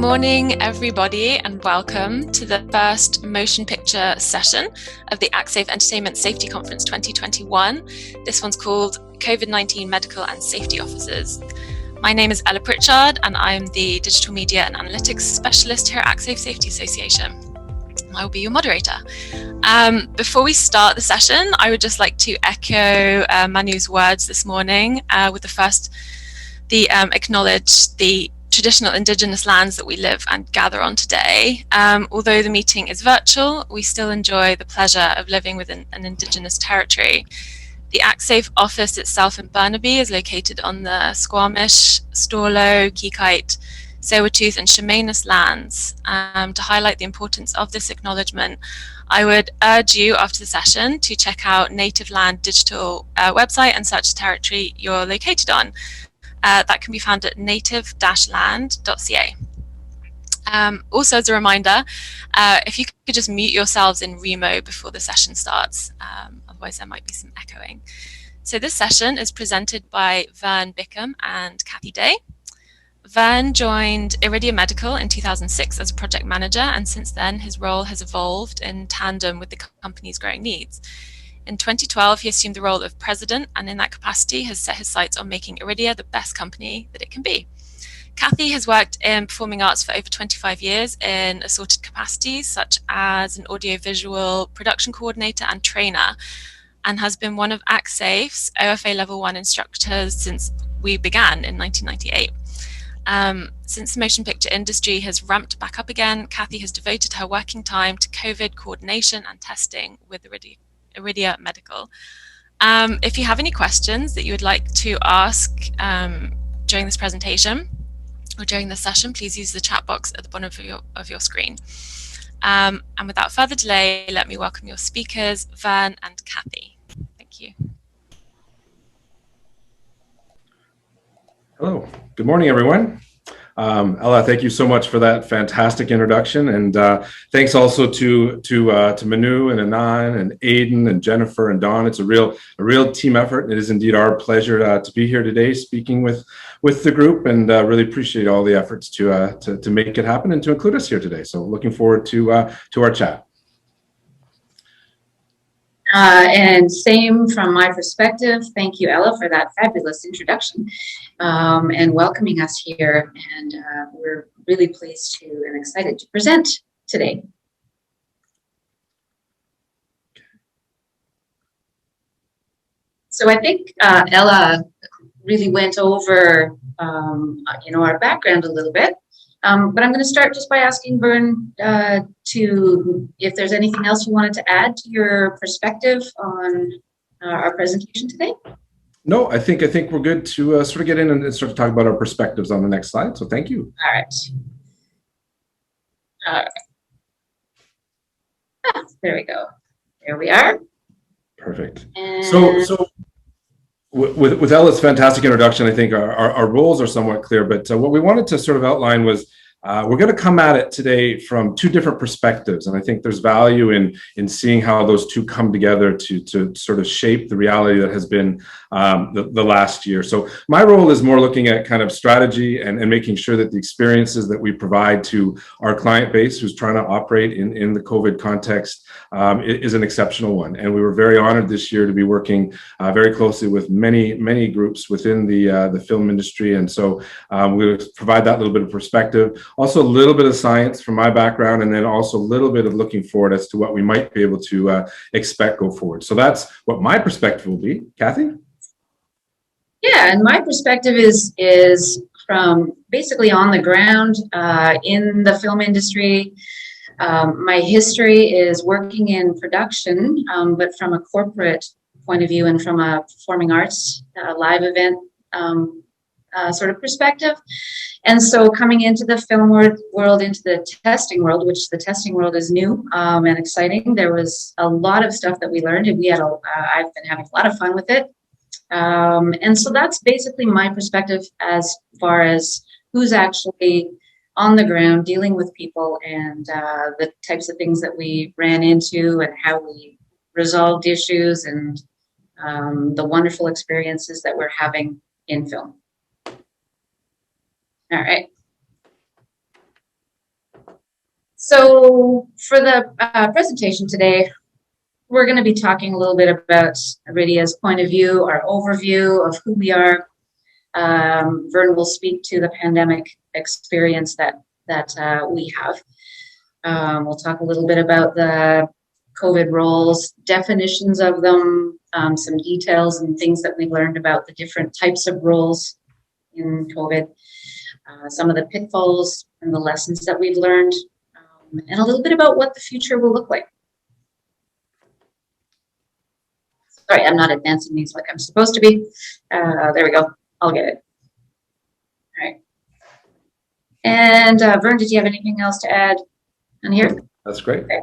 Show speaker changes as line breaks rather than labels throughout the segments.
morning, everybody, and welcome to the first motion picture session of the Actsafe Entertainment Safety Conference 2021. This one's called COVID-19 Medical and Safety Officers. My name is Ella Pritchard, and I'm the Digital Media and Analytics Specialist here at Actsafe Safety Association. I will be your moderator. Before we start the session, I would just like to echo Manu's words this morning with acknowledge the traditional Indigenous lands that we live and gather on today. Although the meeting is virtual, we still enjoy the pleasure of living within an Indigenous territory. The Actsafe office itself in Burnaby is located on the Squamish, Storlo, Kikite, Tsleil-Waututh and Chemainus lands. To highlight the importance of this acknowledgement, I would urge you after the session to check out Native Land Digital website and search the territory you're located on. That can be found at native-land.ca. Also, as a reminder, if you could just mute yourselves in Remo before the session starts, otherwise there might be some echoing. So this session is presented by Vern Biccum and Kathy Day. Vern joined Iridia Medical in 2006 as a project manager, and since then his role has evolved in tandem with the company's growing needs. In 2012, he assumed the role of president, and in that capacity has set his sights on making Iridia the best company that it can be. Kathy has worked in performing arts for over 25 years in assorted capacities, such as an audiovisual production coordinator and trainer, and has been one of Actsafe's OFA Level 1 instructors since we began in 1998. Since the motion picture industry has ramped back up again, Kathy has devoted her working time to COVID coordination and testing with Iridia Medical. If you have any questions that you would like to ask during this presentation or during the session, please use the chat box at the bottom of your screen. And without further delay, let me welcome your speakers, Vern and Kathy. Thank you.
Hello, good morning, everyone. Ella, thank you so much for that fantastic introduction, and thanks also to Manu and Anand and Aiden and Jennifer and Dawn. It's a real team effort. It is indeed our pleasure to be here today, speaking with the group, and really appreciate all the efforts to make it happen and to include us here today. So looking forward to our chat.
And same from my perspective. Thank you, Ella, for that fabulous introduction and welcoming us here. And we're really pleased to and excited to present today. So I think Ella really went over, our background a little bit. But I'm going to start just by asking Vern if there's anything else you wanted to add to your perspective on our presentation today.
No, I think we're good to sort of get in and sort of talk about our perspectives on the next slide. So thank you.
All right. There we go. There we are.
Perfect.
And
So with Ella's fantastic introduction, I think our roles are somewhat clear, but what we wanted to sort of outline was we're going to come at it today from two different perspectives, and I think there's value in seeing how those two come together to sort of shape the reality that has been the last year. So my role is more looking at kind of strategy and making sure that the experiences that we provide to our client base who's trying to operate in the COVID context is an exceptional one. And we were very honored this year to be working very closely with many groups within the film industry, and so we'll provide that little bit of perspective. Also a little bit of science from my background, and then also a little bit of looking forward as to what we might be able to expect go forward. So that's what my perspective will be. Kathy?
yeah, and my perspective is from basically on the ground in the film industry. My history is working in production, but from a corporate point of view and from a performing arts live event sort of perspective. And so coming into the film world, into the testing world, which the testing world is new and exciting, there was a lot of stuff that we learned, and I've been having a lot of fun with it. And so that's basically my perspective as far as who's actually on the ground dealing with people and the types of things that we ran into and how we resolved issues and the wonderful experiences that we're having in film. All right. So for the presentation today, we're going to be talking a little bit about Iridia's point of view, our overview of who we are. Vern will speak to the pandemic experience that we have. We'll talk a little bit about the COVID roles, definitions of them, some details and things that we've learned about the different types of roles in COVID, some of the pitfalls and the lessons that we've learned, and a little bit about what the future will look like. Sorry, I'm not advancing these like I'm supposed to be. There we go. I'll get it. All right. And Vern, did you have anything else to add on here?
That's great.
Okay.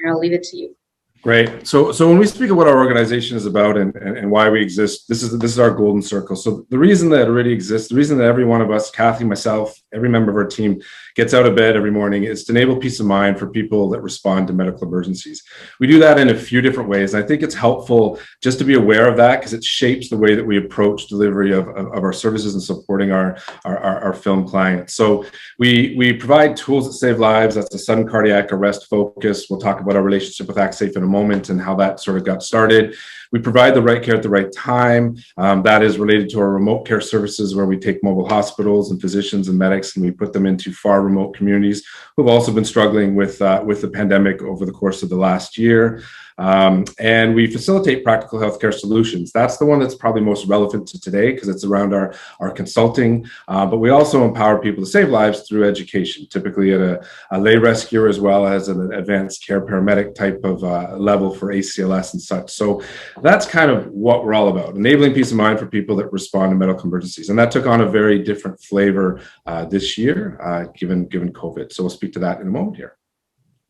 I'll leave it to you.
Great. So when we speak of what our organization is about and why we exist, this is our golden circle. So the reason that Iridia exists, the reason that every one of us, Kathy, myself, every member of our team gets out of bed every morning is to enable peace of mind for people that respond to medical emergencies. We do that in a few different ways. And I think it's helpful just to be aware of that because it shapes the way that we approach delivery of our services and supporting our film clients. So we provide tools that save lives. That's a sudden cardiac arrest focus. We'll talk about our relationship with Actsafe in a moment and how that sort of got started. We provide the right care at the right time. That is related to our remote care services where we take mobile hospitals and physicians and medics and we put them into far remote communities who've also been struggling with the pandemic over the course of the last year. And we facilitate practical healthcare solutions. That's the one that's probably most relevant to today because it's around our consulting, but we also empower people to save lives through education, typically at a lay rescuer as well as an advanced care paramedic type of level for ACLS and such. So that's kind of what we're all about, enabling peace of mind for people that respond to medical emergencies. And that took on a very different flavor this year, given COVID. So we'll speak to that in a moment here.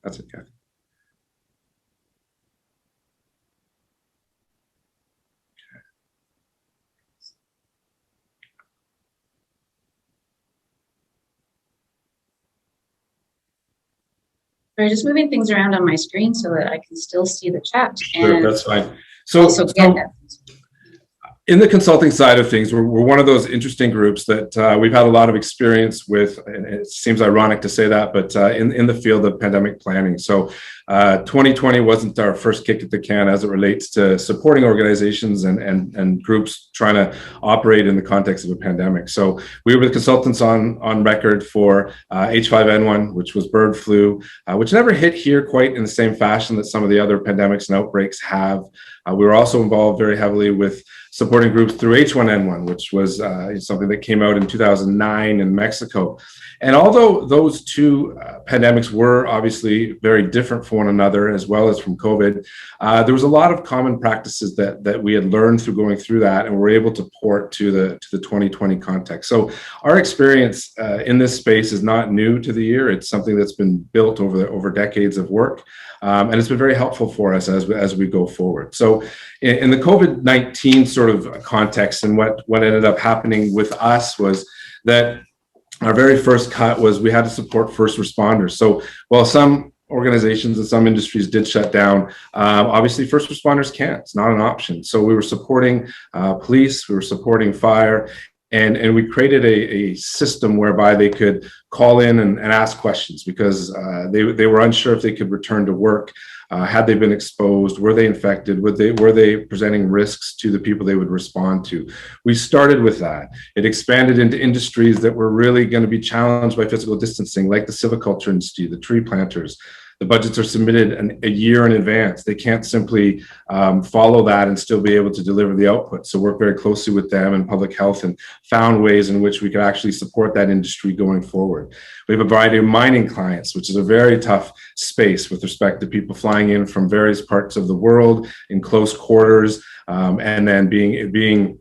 That's it, Kathy.
Sorry, just moving things around on my screen so that I can still see the chat.
Sure,
and
that's fine. So in the consulting side of things, we're one of those interesting groups that we've had a lot of experience with, and it seems ironic to say that, but in the field of pandemic planning. So 2020 wasn't our first kick at the can as it relates to supporting organizations and groups trying to operate in the context of a pandemic. So we were the consultants on record for H5N1, which was bird flu, which never hit here quite in the same fashion that some of the other pandemics and outbreaks have. We were also involved very heavily with supporting groups through H1N1, which was something that came out in 2009 in Mexico. And although those two pandemics were obviously very different from one another, as well as from COVID, there was a lot of common practices that we had learned through going through that and were able to port to the 2020 context. So our experience in this space is not new to the year. It's something that's been built over decades of work. And it's been very helpful for us as we go forward. So in the COVID-19 sort of context, and what ended up happening with us was that our very first cut was we had to support first responders. So while some organizations and some industries did shut down, obviously first responders can't. It's not an option. So we were supporting police, we were supporting fire, and we created a system whereby they could call in and ask questions because they were unsure if they could return to work. Had they been exposed? Were they infected? Were they presenting risks to the people they would respond to? We started with that. It expanded into industries that were really going to be challenged by physical distancing, like the silviculture industry, the tree planters. The budgets are submitted a year in advance. They can't simply follow that and still be able to deliver the output. So work very closely with them and public health and found ways in which we could actually support that industry going forward. We have a variety of mining clients, which is a very tough space with respect to people flying in from various parts of the world in close quarters, and then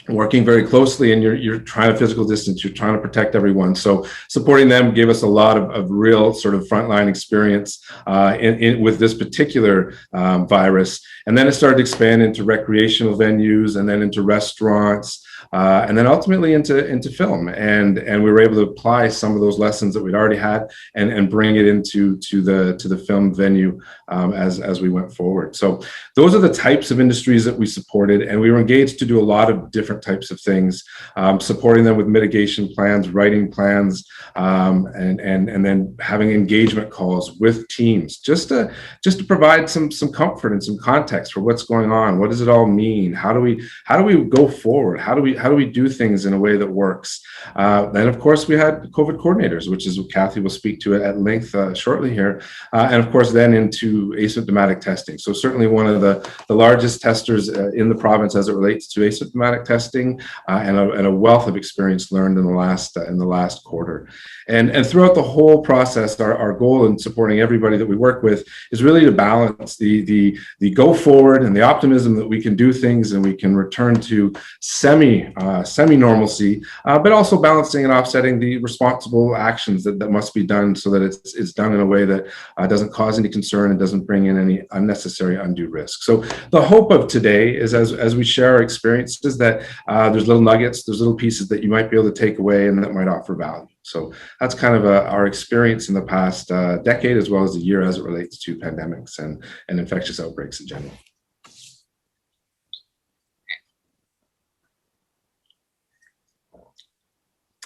working very closely, and you're trying to physical distance, you're trying to protect everyone. So supporting them gave us a lot of real sort of frontline experience with this particular virus. And then it started to expand into recreational venues and then into restaurants. And then ultimately into film, and we were able to apply some of those lessons that we'd already had and bring it into the film venue as we went forward. So those are the types of industries that we supported, and we were engaged to do a lot of different different types of things, supporting them with mitigation plans, writing plans, and then having engagement calls with teams, just to provide some comfort and some context for what's going on. What does it all mean? How do we go forward? How do we do things in a way that works? Then of course we had COVID coordinators, which is what Kathy will speak to at length shortly here, and of course then into asymptomatic testing. So certainly one of the largest testers in the province as it relates to asymptomatic testing, and a wealth of experience learned in the last quarter. And throughout the whole process, our goal in supporting everybody that we work with is really to balance the go forward and the optimism that we can do things and we can return to semi-normalcy, but also balancing and offsetting the responsible actions that must be done so that it's done in a way that doesn't cause any concern and doesn't bring in any unnecessary undue risk. So the hope of today is as we share our experiences that there's little nuggets, there's little pieces that you might be able to take away and that might offer value. So that's kind of our experience in the past decade, as well as a year as it relates to pandemics and infectious outbreaks in general.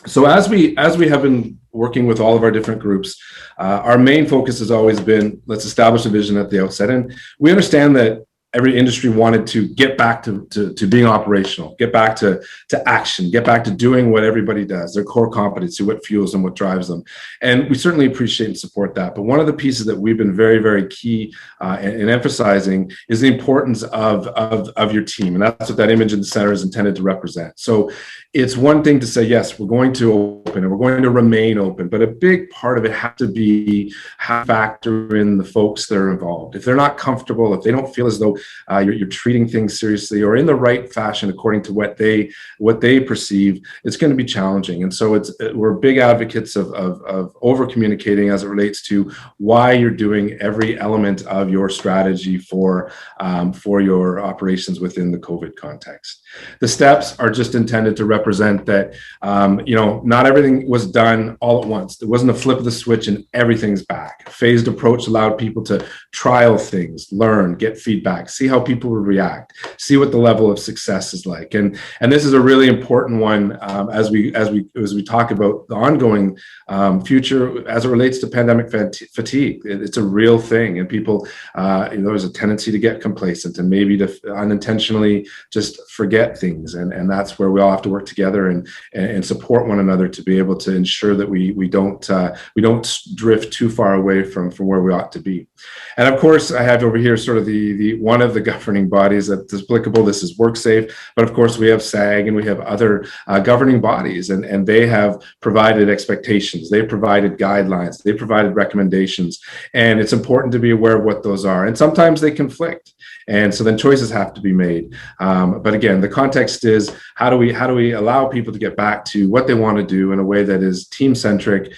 So as we have been working with all of our different groups, our main focus has always been, let's establish a vision at the outset. And we understand that every industry wanted to get back to being operational, get back to action, get back to doing what everybody does, their core competency, what fuels them, what drives them. And we certainly appreciate and support that. But one of the pieces that we've been very, very key in emphasizing is the importance of your team. And that's what that image in the center is intended to represent. So it's one thing to say, yes, we're going to open and we're going to remain open, but a big part of it has to be how to factor in the folks that are involved. If they're not comfortable, if they don't feel as though you're treating things seriously or in the right fashion according to what they perceive, it's going to be challenging. And so we're big advocates of over communicating as it relates to why you're doing every element of your strategy for your operations within the COVID context. The steps are just intended to represent that not everything was done all at once. There wasn't a flip of the switch and everything's back. A phased approach allowed people to trial things, learn, get feedback, see how people would react, see what the level of success is like. And this is a really important one as we talk about the ongoing future as it relates to pandemic fatigue. It's a real thing, and people there's a tendency to get complacent and maybe to unintentionally just forget things, and that's where we all have to work together and support one another to be able to ensure that we don't drift too far away from where we ought to be. And of course, I have over here sort of the one of the governing bodies that's applicable. This is WorkSafe, but of course we have SAG and we have other governing bodies, and they have provided expectations, they provided guidelines, they provided recommendations, and it's important to be aware of what those are. And sometimes they conflict, and so then choices have to be made. But again, the context is how do we allow people to get back to what they want to do in a way that is team-centric,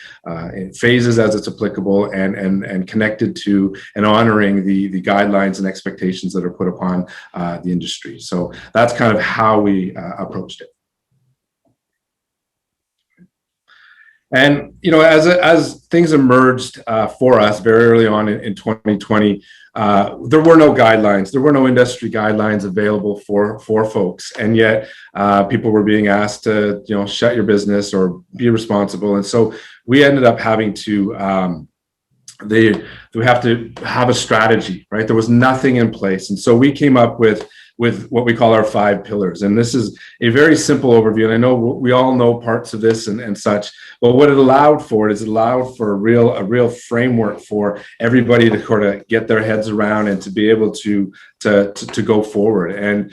in phases as it's applicable, and connected to and honoring the guidelines and expectations that are put upon the industry. So that's kind of how we approached it. And as things emerged for us very early on in 2020, there were no guidelines, there were no industry guidelines available for folks, and yet people were being asked to shut your business or be responsible. And so we ended up having to we have to have a strategy, right? There was nothing in place, and so we came up with what we call our 5 pillars. And this is a very simple overview. And I know we all know parts of this and such, but what it allowed for is it allowed for a real framework for everybody to sort of get their heads around and to be able to go forward. And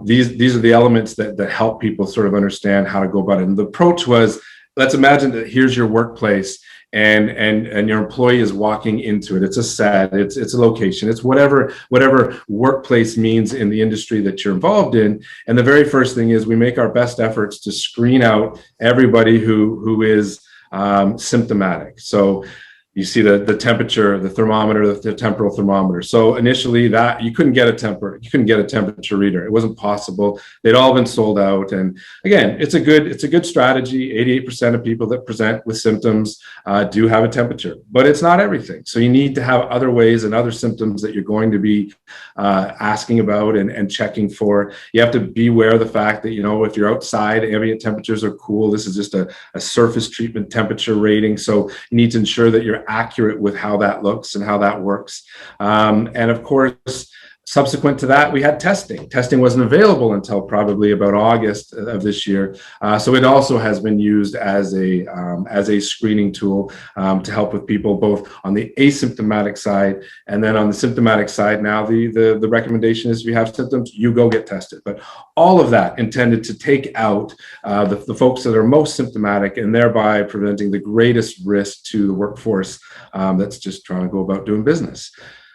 these are the elements that help people sort of understand how to go about it. And the approach was, let's imagine that here's your workplace, and your employee is walking into it. It's a set, it's a location, it's whatever workplace means in the industry that you're involved in. And the very first thing is we make our best efforts to screen out everybody who is symptomatic. So You see the temperature, the thermometer, the temporal thermometer. So initially that you couldn't get a temperature reader. It wasn't possible. They'd all been sold out. And again, it's a good strategy. 88% of people that present with symptoms do have a temperature, but it's not everything. So you need to have other ways and other symptoms that you're going to be asking about and checking for. You have to be aware of the fact that, if you're outside, ambient temperatures are cool. This is just a surface treatment temperature rating. So you need to ensure that you're accurate with how that looks and how that works. And of course, subsequent to that, we had testing. Testing wasn't available until probably about August of this year. So it also has been used as a screening tool to help with people both on the asymptomatic side, and then on the symptomatic side. Now the recommendation is if you have symptoms, you go get tested. But all of that intended to take out the folks that are most symptomatic, and thereby preventing the greatest risk to the workforce that's just trying to go about doing business.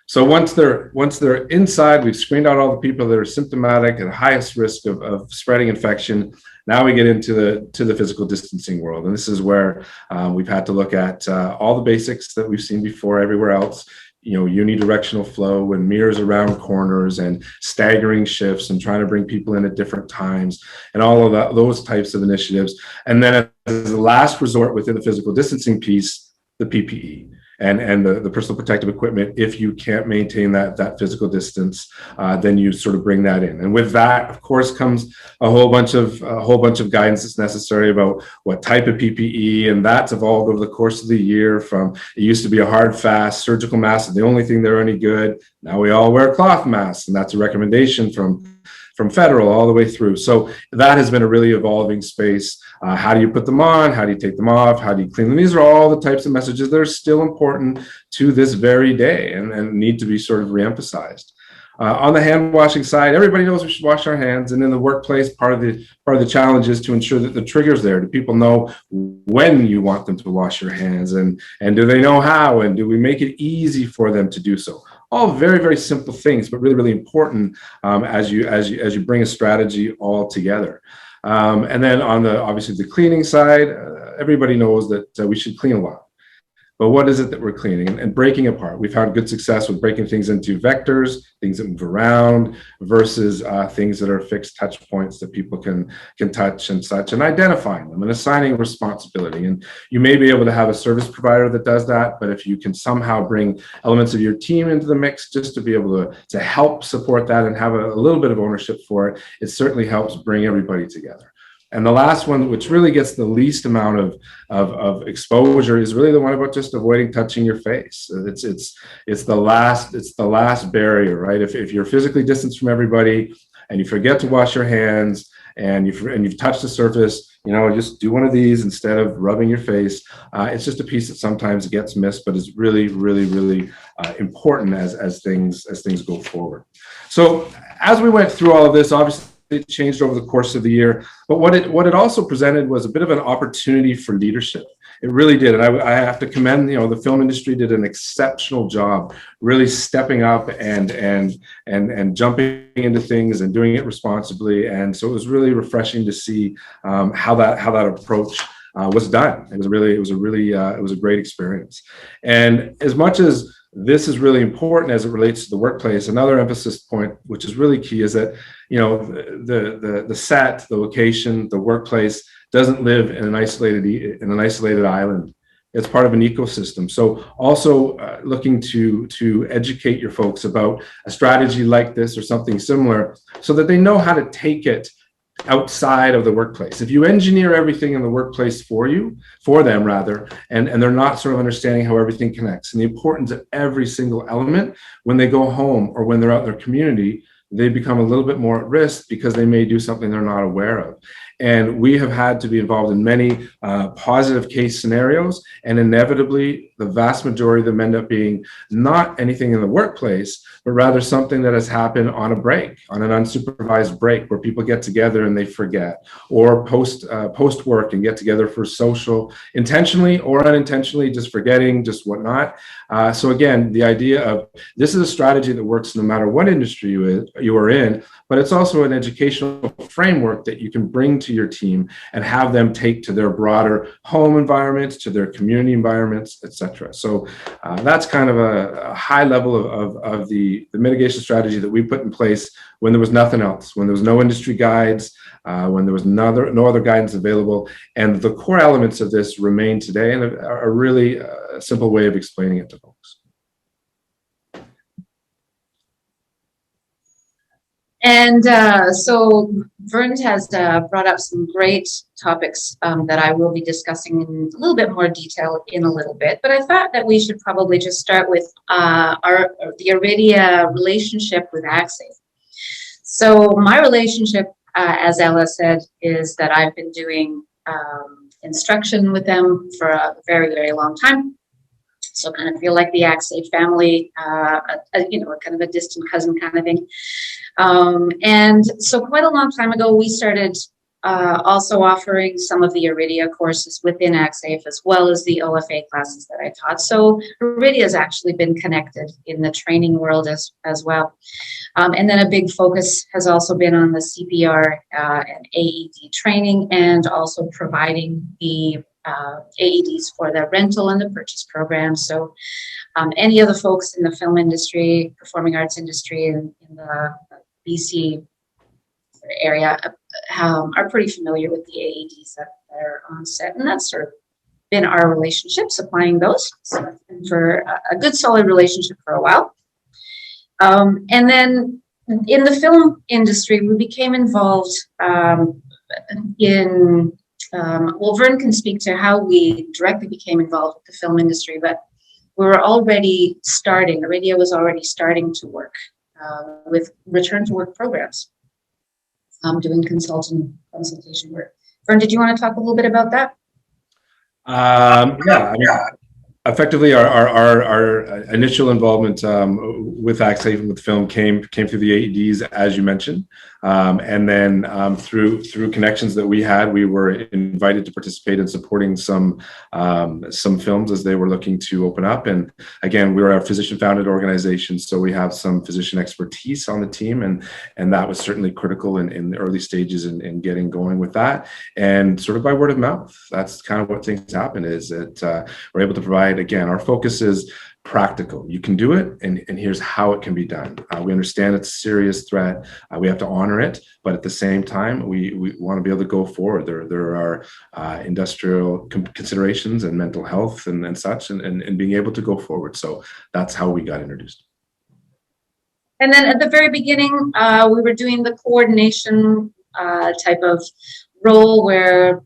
So once they're inside, we've screened out all the people that are symptomatic and highest risk of spreading infection. Now we get into the physical distancing world, and this is where we've had to look at all the basics that we've seen before everywhere else. Unidirectional flow and mirrors around corners and staggering shifts and trying to bring people in at different times and all of those types of initiatives. And then as a last resort within the physical distancing piece, the PPE. And the personal protective equipment. If you can't maintain that physical distance, then you sort of bring that in. And with that, of course, comes a whole bunch of guidance that's necessary about what type of PPE, and that's evolved over the course of the year. From it used to be a hard, fast surgical mask, and the only thing that are any good. Now we all wear cloth masks, and that's a recommendation from federal all the way through. So that has been a really evolving space. How do you put them on? How do you take them off? How do you clean them? These are all the types of messages that are still important to this very day and need to be sort of reemphasized. On the hand washing side, everybody knows we should wash our hands. And in the workplace, part of the challenge is to ensure that the trigger's there. Do people know when you want them to wash your hands? And do they know how? And do we make it easy for them to do so? All very, very simple things, but really, really important as you bring a strategy all together. And then on obviously the cleaning side, everybody knows that we should clean a lot. But what is it that we're cleaning and breaking apart? We've had good success with breaking things into vectors, things that move around, versus things that are fixed touch points that people can touch and such, and identifying them and assigning responsibility. And you may be able to have a service provider that does that, but if you can somehow bring elements of your team into the mix just to be able to help support that and have a little bit of ownership for it, it certainly helps bring everybody together. And the last one, which really gets the least amount of exposure, is really the one about just avoiding touching your face. It's the last barrier, right? If you're physically distanced from everybody and you forget to wash your hands and you've touched the surface, just do one of these instead of rubbing your face. It's just a piece that sometimes gets missed, but is really, really, really important as things go forward. So as we went through all of this, obviously, it changed over the course of the year, but what it also presented was a bit of an opportunity for leadership. It really did, and I have to commend the film industry did an exceptional job, really stepping up and jumping into things and doing it responsibly. And so it was really refreshing to see how that approach was done. It was a great experience. And as much as this is really important as it relates to the workplace, another emphasis point, which is really key, is that the set, the location, the workplace doesn't live in an isolated island. It's part of an ecosystem. So also looking to educate your folks about a strategy like this or something similar, so that they know how to take it outside of the workplace. If you engineer everything in the workplace for them, and they're not sort of understanding how everything connects and the importance of every single element, when they go home or when they're out in their community, they become a little bit more at risk because they may do something they're not aware of. And we have had to be involved in many positive case scenarios, and inevitably the vast majority of them end up being not anything in the workplace, but rather something that has happened on a break, on an unsupervised break, where people get together and they forget, or post work and get together for social, intentionally or unintentionally, just forgetting, just whatnot. So again, the idea of this is a strategy that works no matter what industry you are in, but it's also an educational framework that you can bring to your team and have them take to their broader home environments, to their community environments, etc. So that's kind of a high level of the mitigation strategy that we put in place when there was nothing else, when there was no industry guides, when there was no other guidance available. And the core elements of this remain today, and a really simple way of explaining it to folks.
And so Vern has brought up some great topics that I will be discussing in a little bit more detail in a little bit. But I thought that we should probably just start with the Iridia relationship with Actsafe. So my relationship, as Ella said, is that I've been doing instruction with them for a very, very long time. So kind of feel like the Actsafe family, you know, kind of a distant cousin kind of thing. And so quite a long time ago, we started also offering some of the Iridia courses within Actsafe, as well as the OFA classes that I taught. So Iridia has actually been connected in the training world as well. And then a big focus has also been on the CPR and AED training, and also providing the AEDs for the rental and the purchase program. So any of the folks in the film industry, performing arts industry in the BC area are pretty familiar with the AEDs that are on set. And that's sort of been our relationship, supplying those. So it's been for a good solid relationship for a while. And then in the film industry, we became involved in well, Vern can speak to how we directly became involved with the film industry, but we were already starting, Iridia was already starting to work with return to work programs, doing consultation work. Vern, did you want to talk a little bit about that?
Yeah, I mean, effectively, our initial involvement with Actsafe and with film came through the AEDs, as you mentioned, and then through connections that we had, we were invited to participate in supporting some films as they were looking to open up. And again, we were a physician-founded organization, so we have some physician expertise on the team, and that was certainly critical in the early stages in getting going with that. And sort of by word of mouth, that's kind of what things happen, is that we're able to provide. Again, our focus is practical. You can do it, and here's how it can be done. We understand it's a serious threat. We have to honor it, but at the same time, we want to be able to go forward. There are industrial considerations and mental health and such, and being able to go forward. So that's how we got introduced.
And then at the very beginning, we were doing the coordination type of role, where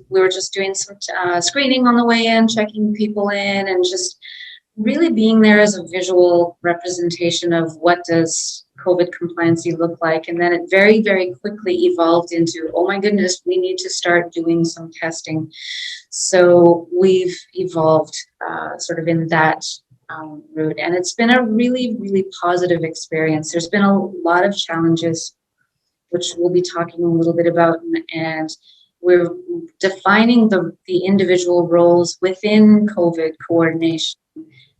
we were just doing some screening on the way in, checking people in, and just really being there as a visual representation of what does COVID compliancy look like. And then it very, very quickly evolved into, oh my goodness, we need to start doing some testing. So we've evolved sort of in that route. And it's been a really, really positive experience. There's been a lot of challenges, which we'll be talking a little bit about, and we're defining the individual roles within COVID coordination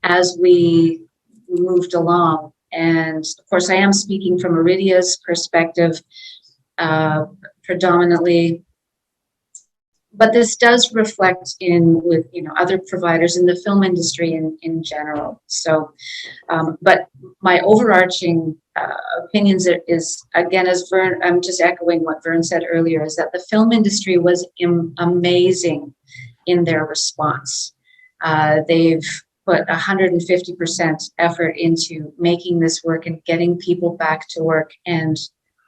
as we moved along. And of course, I am speaking from Iridia's perspective predominantly, but this does reflect with other providers in the film industry in general. So, but my overarching opinions is, again, as Vern, I'm just echoing what Vern said earlier, is that the film industry was amazing in their response. They've put 150% effort into making this work and getting people back to work. And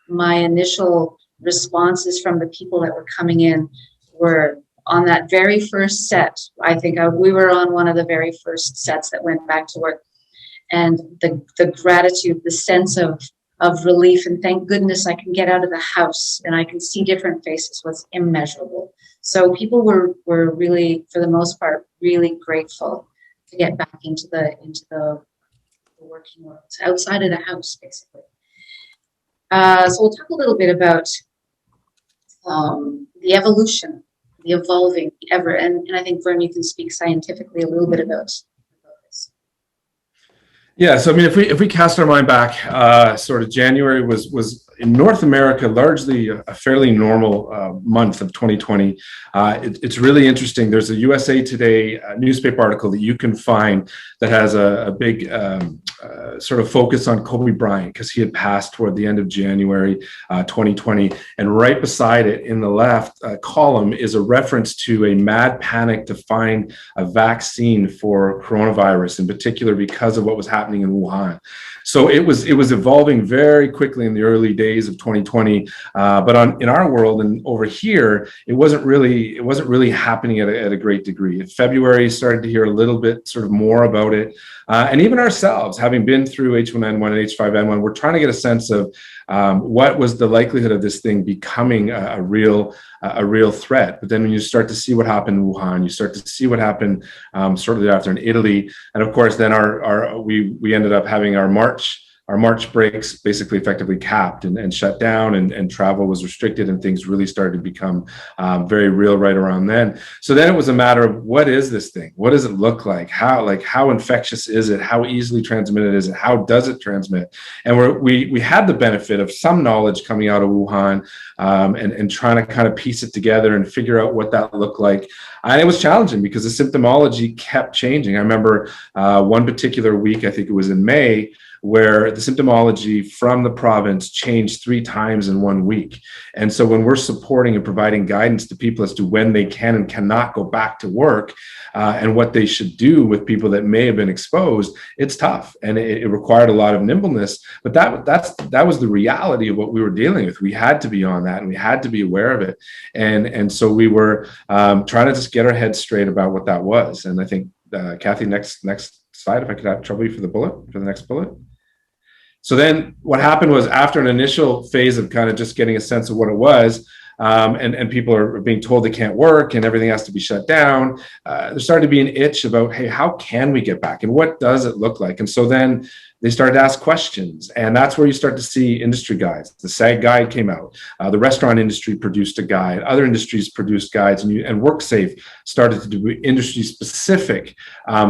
my initial responses from the people that were coming in were on that very first set. I think we were on one of the very first sets that went back to work. And the gratitude, the sense of relief, and thank goodness I can get out of the house and I can see different faces, was immeasurable. So people were really, for the most part, really grateful to get back into the working world, outside of the house, basically. So we'll talk a little bit about the evolution, the evolving, and I think, Vern, you can speak scientifically a little bit about this.
Yeah, so I mean, if we cast our mind back, sort of January was in North America largely a fairly normal month of 2020. It's really interesting. There's a USA Today newspaper article that you can find that has a big sort of focus on Kobe Bryant because he had passed toward the end of January 2020, and right beside it in the left column is a reference to a mad panic to find a vaccine for coronavirus, in particular because of what was happening in Wuhan. So it was evolving very quickly in the early days of 2020, but in our world and over here, it wasn't really happening at a great degree. In February, started to hear a little bit sort of more about it, and even ourselves, having been through H1N1 and H5N1, we're trying to get a sense of what was the likelihood of this thing becoming a real threat. But then when you start to see what happened in Wuhan, you start to see what happened shortly after in Italy, and of course, then we ended up having our March breaks basically effectively capped and shut down, and travel was restricted, and things really started to become very real right around then. So then it was a matter of, what is this thing? What does it look like? How infectious is it? How easily transmitted is it? How does it transmit? And we had the benefit of some knowledge coming out of Wuhan, and trying to kind of piece it together and figure out what that looked like. And it was challenging because the symptomology kept changing. I remember one particular week, I think it was in May, where the symptomology from the province changed 3 times in 1 week. And so when we're supporting and providing guidance to people as to when they can and cannot go back to work, and what they should do with people that may have been exposed, it's tough. And it required a lot of nimbleness, but that was the reality of what we were dealing with. We had to be on that, and we had to be aware of it. And so we were trying to just get our heads straight about what that was. And I think, Kathy, next slide, if I could have trouble for the next bullet. So then what happened was, after an initial phase of kind of just getting a sense of what it was, and people are being told they can't work and everything has to be shut down, there started to be an itch about, hey, how can we get back and what does it look like? And so then they started to ask questions, and that's where you start to see industry guides. The SAG guide came out. The restaurant industry produced a guide. Other industries produced guides, and WorkSafe started to do industry-specific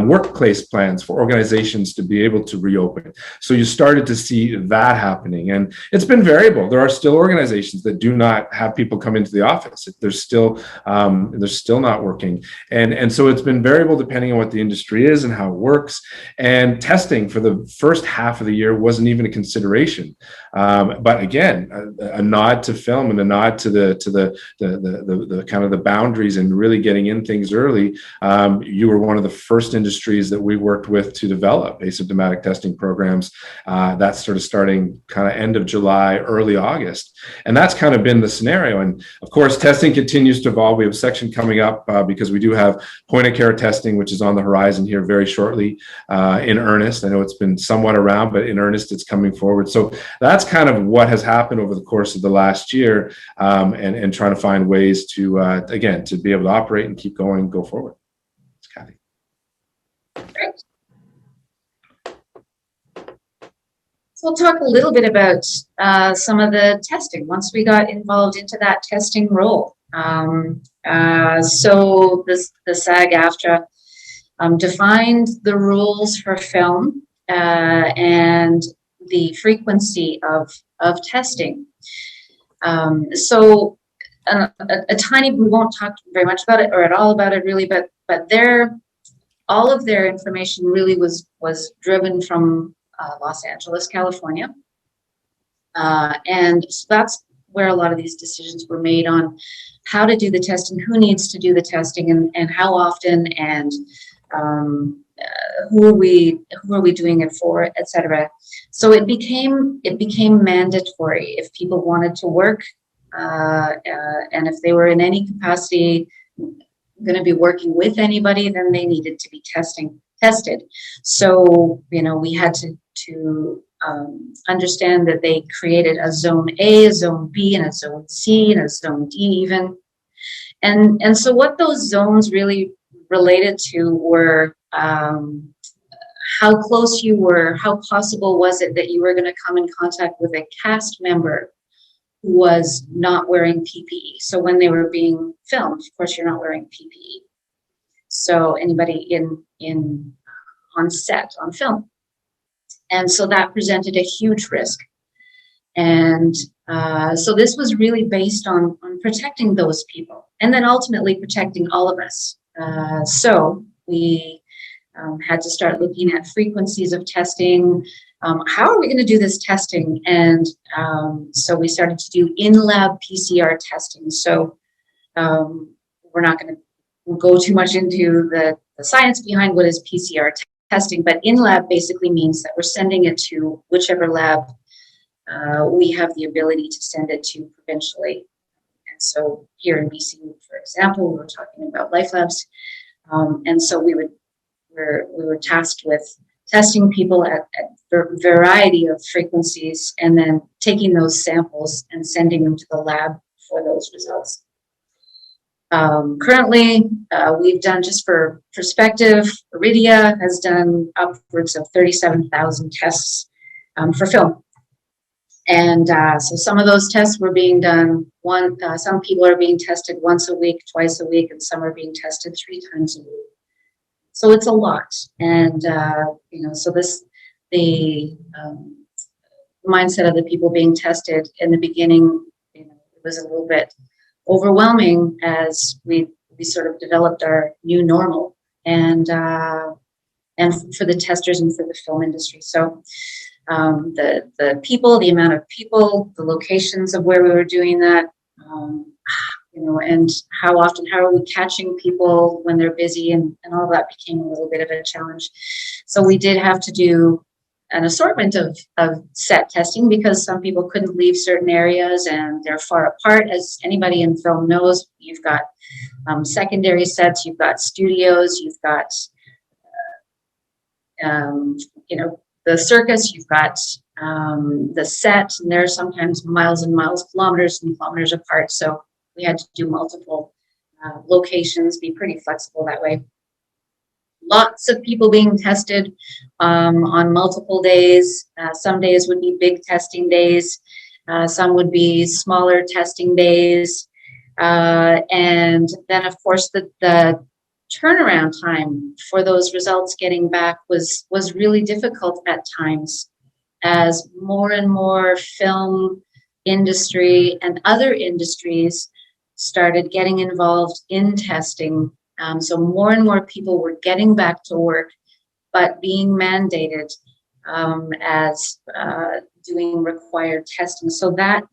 workplace plans for organizations to be able to reopen. So you started to see that happening, and it's been variable. There are still organizations that do not have people come into the office. They're still not working, and so it's been variable depending on what the industry is and how it works. And testing for the first half of the year wasn't even a consideration. But again, a nod to film and a nod to the kind of the boundaries and really getting in things early. You were one of the first industries that we worked with to develop asymptomatic testing programs. That's sort of starting kind of end of July, early August. And that's kind of been the scenario. And of course, testing continues to evolve. We have a section coming up because we do have point of care testing, which is on the horizon here very shortly, in earnest. I know it's been somewhat around, but in earnest, it's coming forward. So that's kind of what has happened over the course of the last year, and trying to find ways to, again, to be able to operate and keep going, go forward. It's Kathy.
Great. So we'll talk a little bit about some of the testing once we got involved into that testing role. So the SAG-AFTRA defined the rules for film and the frequency of testing. So a tiny, we won't talk very much about it or at all about it really, but all of their information really was driven from Los Angeles, California. And so that's where a lot of these decisions were made on how to do the testing, who needs to do the testing, and how often, and who are we doing it for, etc. So it became mandatory if people wanted to work, and if they were in any capacity going to be working with anybody, then they needed to be tested. So we had to understand that they created a zone A, a zone B, and a zone C, and a zone D even. And so what those zones really related to were how close you were, how possible was it that you were going to come in contact with a cast member who was not wearing PPE. So when they were being filmed, of course, you're not wearing PPE. So anybody on set, on film. And so that presented a huge risk. And so this was really based on protecting those people, and then ultimately protecting all of us. So we had to start looking at frequencies of testing. How are we going to do this testing? And so we started to do in-lab PCR testing. So we're not going to go too much into the science behind what is PCR testing, but in-lab basically means that we're sending it to whichever lab we have the ability to send it to provincially. And so here in BC, for example, we were talking about life labs. And so we were tasked with testing people at a variety of frequencies and then taking those samples and sending them to the lab for those results. Currently, we've done, just for perspective, Iridia has done upwards of 37,000 tests for film. And so some of those tests were being done, some people are being tested once a week, twice a week, and some are being tested 3 times a week. So it's a lot. And, so the mindset of the people being tested in the beginning, it was a little bit overwhelming as we sort of developed our new normal and for the testers and for the film industry. So the people, the amount of people, the locations of where we were doing that, and how are we catching people when they're busy, and all that became a little bit of a challenge. So we did have to do an assortment of set testing because some people couldn't leave certain areas and they're far apart. As anybody in film knows, you've got secondary sets, you've got studios, you've got the circus, you've got the set, and they're sometimes miles and miles, kilometers and kilometers apart. So we had to do multiple locations, be pretty flexible that way. Lots of people being tested on multiple days. Some days would be big testing days. Some would be smaller testing days. And then, of course, the turnaround time for those results getting back was really difficult at times, as more and more film industry and other industries started getting involved in testing. So more and more people were getting back to work, but being mandated as doing required testing. So that,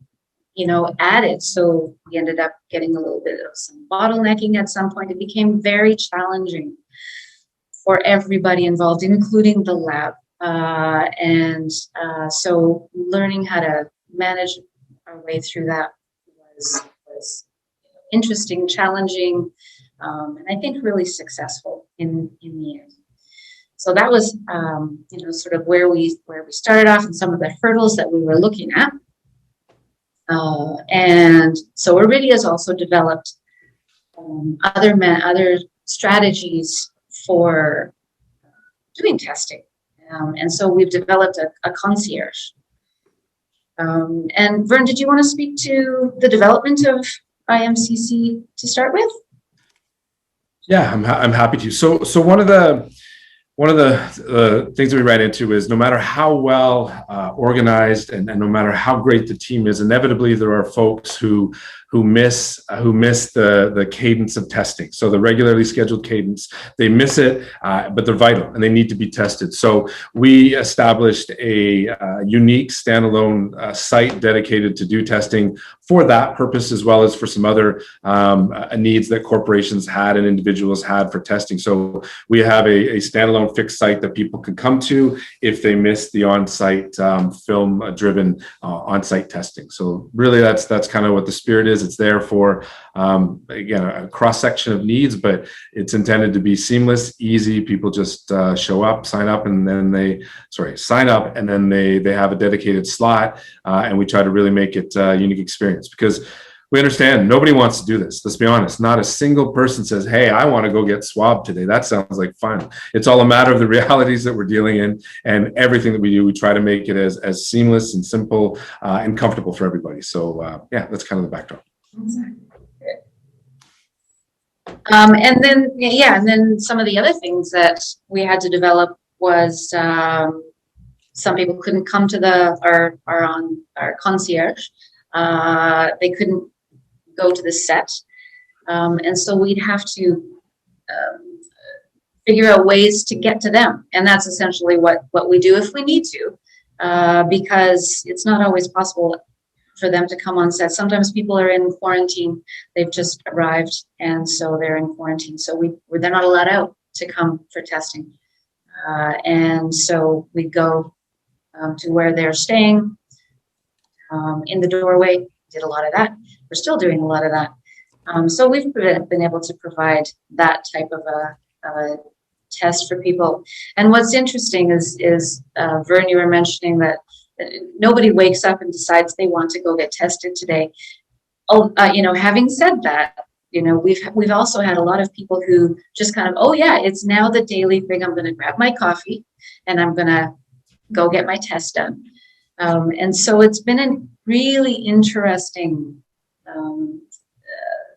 added. So we ended up getting a little bit of some bottlenecking at some point. It became very challenging for everybody involved, including the lab. So learning how to manage our way through that was interesting, challenging, and I think really successful in the end. So that was, sort of where we started off and some of the hurdles that we were looking at. And so Iridia has also developed other strategies for doing testing. And so we've developed a concierge. And Vern, did you want to speak to the development of IMCC to start with?
Yeah, I'm happy to. So one of the things that we ran into is no matter how well organized and no matter how great the team is, inevitably there are folks who miss the cadence of testing. So the regularly scheduled cadence, they miss it, but they're vital and they need to be tested. So we established a unique standalone site dedicated to do testing for that purpose, as well as for some other needs that corporations had and individuals had for testing. So we have a standalone fixed site that people can come to if they miss the on-site film-driven on-site testing. So really, that's kind of what the spirit is. It's there for, again, a cross-section of needs, but it's intended to be seamless, easy. People just show up, sign up, and then they have a dedicated slot, and we try to really make it a unique experience, because we understand nobody wants to do this. Let's be honest. Not a single person says, hey, I want to go get swabbed today. That sounds like fun. It's all a matter of the realities that we're dealing in, and everything that we do, we try to make it as seamless and simple and comfortable for everybody. So that's kind of the backdrop.
And then some of the other things that we had to develop was some people couldn't come to our concierge. They couldn't go to the set. And so we'd have to figure out ways to get to them. And that's essentially what we do if we need to, because it's not always possible for them to come on set. Sometimes people are in quarantine. They've just arrived, and so they're in quarantine. So they're not allowed out to come for testing. And so we go to where they're staying, in the doorway. Did a lot of that. We're still doing a lot of that. So we've been able to provide that type of a test for people. And what's interesting is Vern, you were mentioning that nobody wakes up and decides they want to go get tested today. Having said that, we've also had a lot of people who just kind of, oh yeah, it's now the daily thing. I'm going to grab my coffee and I'm going to go get my test done. And so it's been a really interesting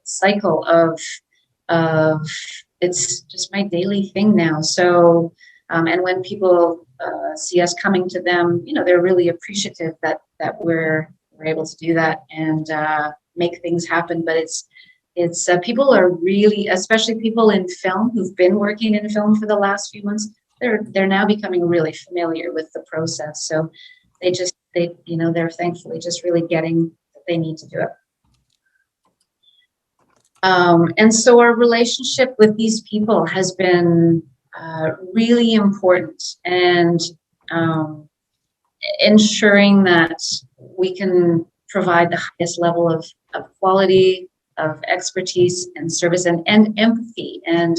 cycle of it's just my daily thing now. So, and when people see us coming to them, they're really appreciative that we're able to do that and make things happen. But it's people are really, especially people in film who've been working in film for the last few months, they're now becoming really familiar with the process. So they're thankfully just really getting that they need to do it. And so our relationship with these people has been really important, and ensuring that we can provide the highest level of quality, of expertise and service and empathy. And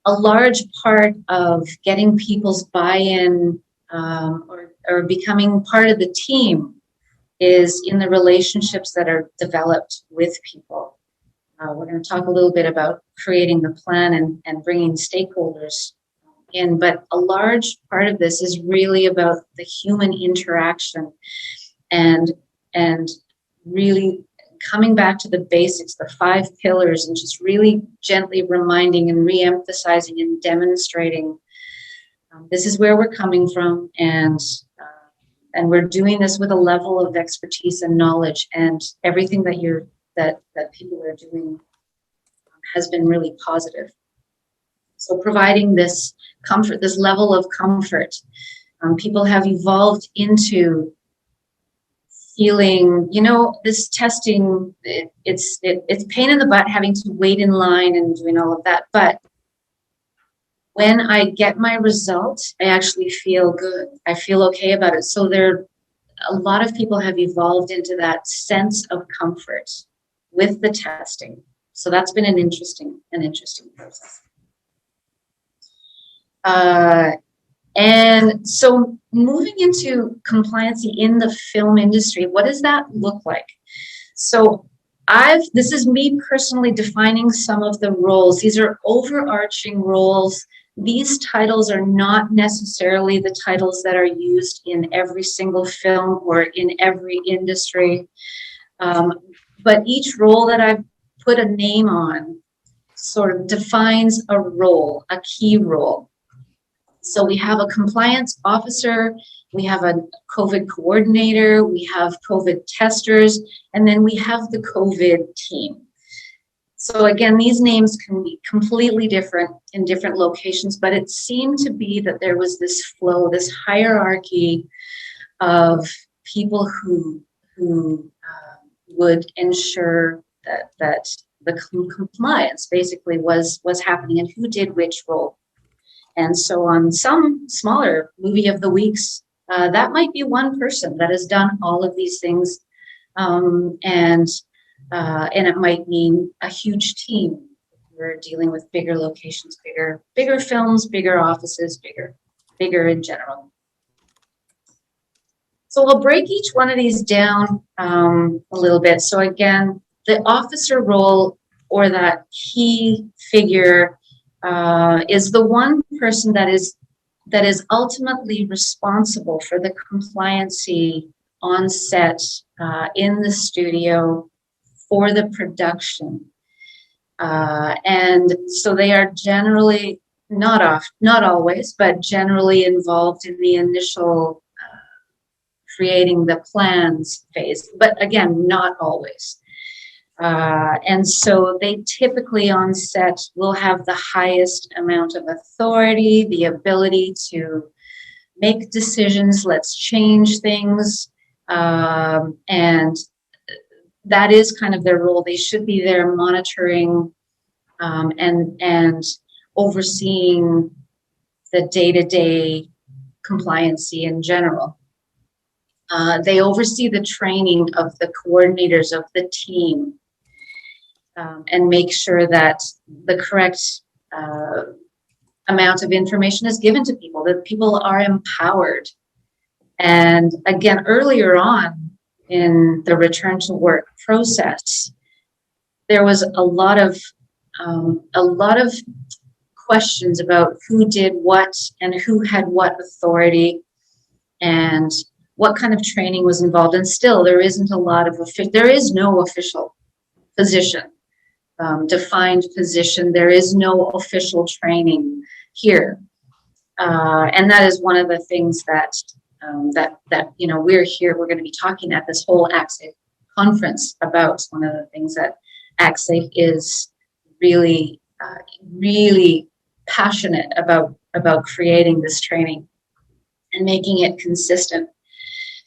a large part of getting people's buy-in or becoming part of the team is in the relationships that are developed with people. We're going to talk a little bit about creating the plan and bringing stakeholders in, but a large part of this is really about the human interaction and really coming back to the basics, the 5 pillars, and just really gently reminding and re-emphasizing and demonstrating this is where we're coming from, and we're doing this with a level of expertise and knowledge, and everything that people are doing has been really positive. So providing this comfort, this level of comfort, people have evolved into feeling, this testing, it's pain in the butt having to wait in line and doing all of that. But when I get my result, I actually feel good. I feel okay about it. So a lot of people have evolved into that sense of comfort with the testing. So that's been an interesting process. And so moving into compliancy in the film industry, what does that look like? So this is me personally defining some of the roles. These are overarching roles. These titles are not necessarily the titles that are used in every single film or in every industry. But each role that I've put a name on sort of defines a role, a key role. So we have a compliance officer, we have a COVID coordinator, we have COVID testers, and then we have the COVID team. So again, these names can be completely different in different locations, but it seemed to be that there was this flow, this hierarchy of people who would ensure that the compliance basically was happening and who did which role. And so on some smaller movie of the weeks, that might be one person that has done all of these things, and it might mean a huge team. We're dealing with bigger locations, bigger films, bigger offices, bigger in general. So we'll break each one of these down a little bit. So again, the officer role, or that key figure, is the one person that is ultimately responsible for the compliancy on set, in the studio, for the production. And so they are generally not always, but generally involved in the initial creating the plans phase, but again, not always. And so they typically on set will have the highest amount of authority, the ability to make decisions, let's change things. And that is kind of their role. They should be there monitoring and overseeing the day-to-day compliancy in general. They oversee the training of the coordinators of the team and make sure that the correct amount of information is given to people, that people are empowered. And again, earlier on in the return to work process, there was a lot of questions about who did what and who had what authority and what kind of training was involved. And still, there isn't a lot of there is no official position, defined position. There is no official training here, and that is one of the things that we're here. We're going to be talking at this whole Actsafe conference about. One of the things that Actsafe is really passionate about creating this training and making it consistent.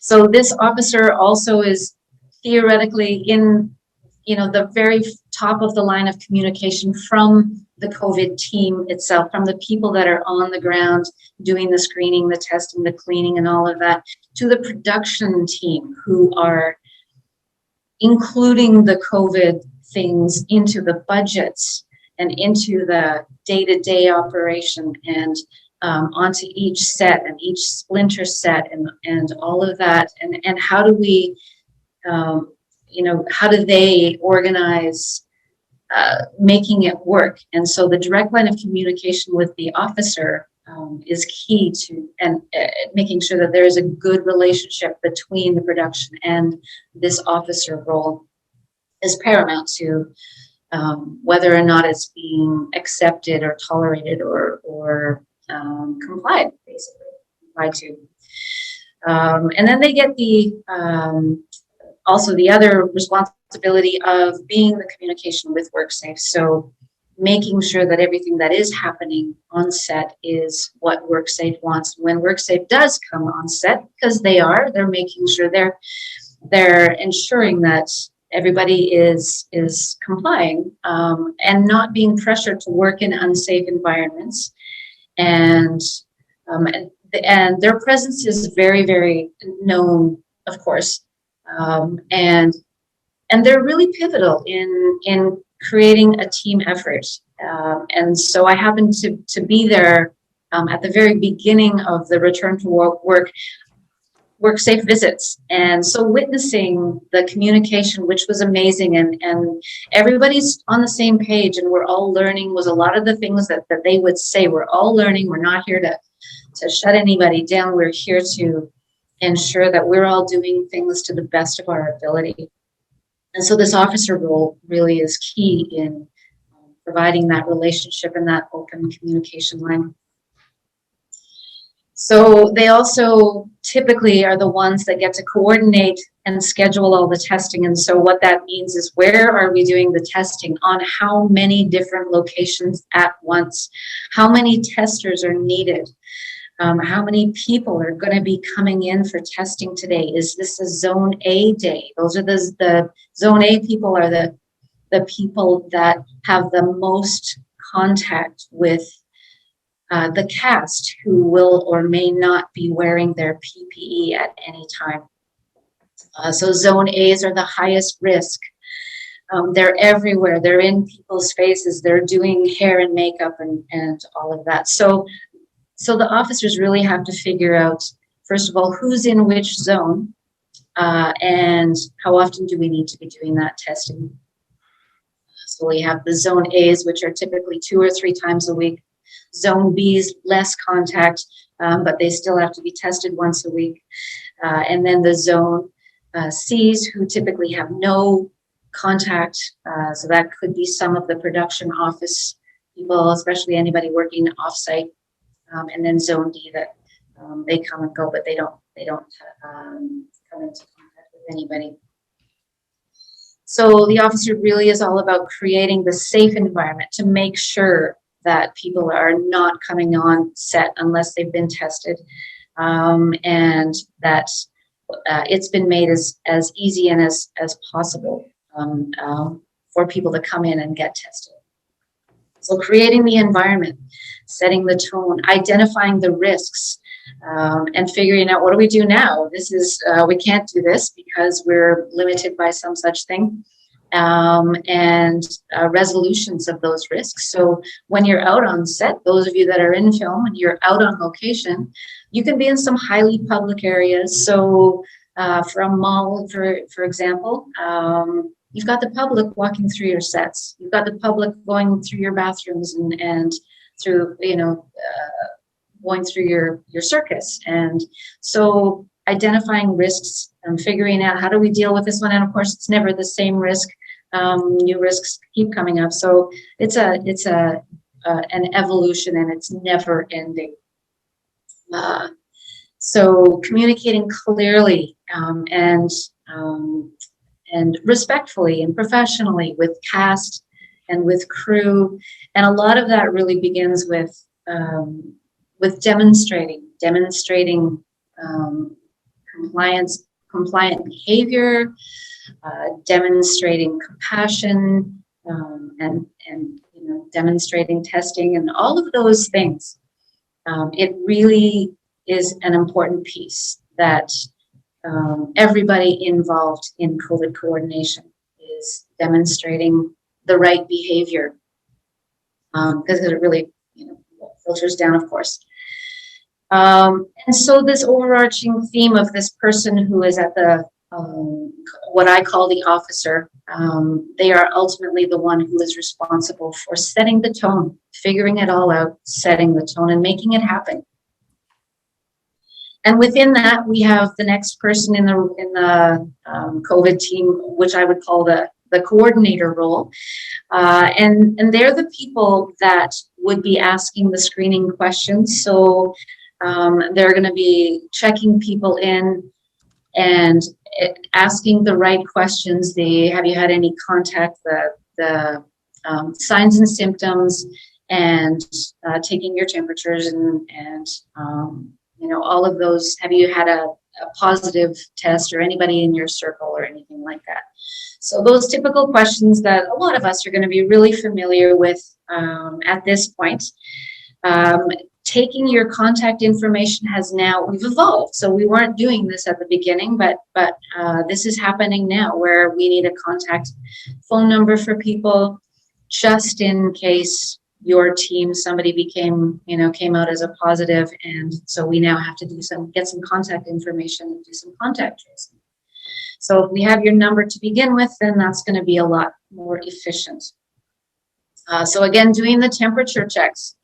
So this officer also is theoretically in, the very top of the line of communication from the COVID team itself, from the people that are on the ground doing the screening, the testing, the cleaning, and all of that, to the production team who are including the COVID things into the budgets and into the day-to-day operation and onto each set and each splinter set and all of that. And how do we, how do they organize making it work? And so the direct line of communication with the officer is key to, and making sure that there is a good relationship between the production and this officer role is paramount to whether or not it's being accepted or tolerated or complied to. And then they get the also the other responsibility of being the communication with WorkSafe. So making sure that everything that is happening on set is what WorkSafe wants. When WorkSafe does come on set, because they're making sure they're ensuring that everybody is complying and not being pressured to work in unsafe environments. And their presence is very, very known, of course. And they're really pivotal in creating a team effort. And so I happened to be there at the very beginning of the return to work WorkSafe visits. And so witnessing the communication, which was amazing, and everybody's on the same page and we're all learning, was a lot of the things that they would say. We're all learning. We're not here to shut anybody down. We're here to ensure that we're all doing things to the best of our ability. And so this officer role really is key in providing that relationship and that open communication line. So they also typically are the ones that get to coordinate and schedule all the testing. And so what that means is, where are we doing the testing, on how many different locations at once, how many testers are needed, how many people are going to be coming in for testing today. Is this a Zone A day? Those are the Zone A people are the people that have the most contact with the cast, who will or may not be wearing their PPE at any time. So Zone A's are the highest risk. They're everywhere. They're in people's faces. They're doing hair and makeup and all of that. So the officers really have to figure out, first of all, who's in which zone and how often do we need to be doing that testing. So we have the Zone A's, which are typically 2 or 3 times a week. Zone B's, less contact, but they still have to be tested once a week. And then the Zone C's, who typically have no contact. So that could be some of the production office people, especially anybody working off-site, and then Zone D that they come and go, but they don't come into contact with anybody. So the officer really is all about creating the safe environment to make sure that people are not coming on set unless they've been tested, and that it's been made as easy and as possible for people to come in and get tested. So creating the environment, setting the tone, identifying the risks, and figuring out what do we do now? This is, we can't do this because we're limited by some such thing, and resolutions of those risks. So when you're out on set, those of you that are in film and you're out on location, you can be in some highly public areas. So for a mall, for example, you've got the public walking through your sets. You've got the public going through your bathrooms and through, going through your circus. And so identifying risks and figuring out how do we deal with this one. And of course, it's never the same risk. New risks keep coming up. So it's an evolution, and it's never ending. So communicating clearly and respectfully and professionally with cast and with crew. And a lot of that really begins with demonstrating compliant behavior, demonstrating compassion, and demonstrating testing and all of those things. It really is an important piece that everybody involved in COVID coordination is demonstrating the right behavior, because it really filters down, of course. And so this overarching theme of this person who is at the what I call the officer, they are ultimately the one who is responsible for setting the tone, figuring it all out, setting the tone, and making it happen. And within that, we have the next person in the COVID team, which I would call the coordinator role. And they're the people that would be asking the screening questions. So they're going to be checking people in and asking the right questions. Have you had any contact, the signs and symptoms, and taking your temperatures and all of those. Have you had a positive test, or anybody in your circle or anything like that? So those typical questions that a lot of us are going to be really familiar with at this point. Taking your contact information we've evolved. So we weren't doing this at the beginning, but this is happening now, where we need a contact phone number for people, just in case your team, somebody came out as a positive, and so we now have to get some contact information and do some contact tracing. So if we have your number to begin with, then that's going to be a lot more efficient. So again, doing the temperature checks.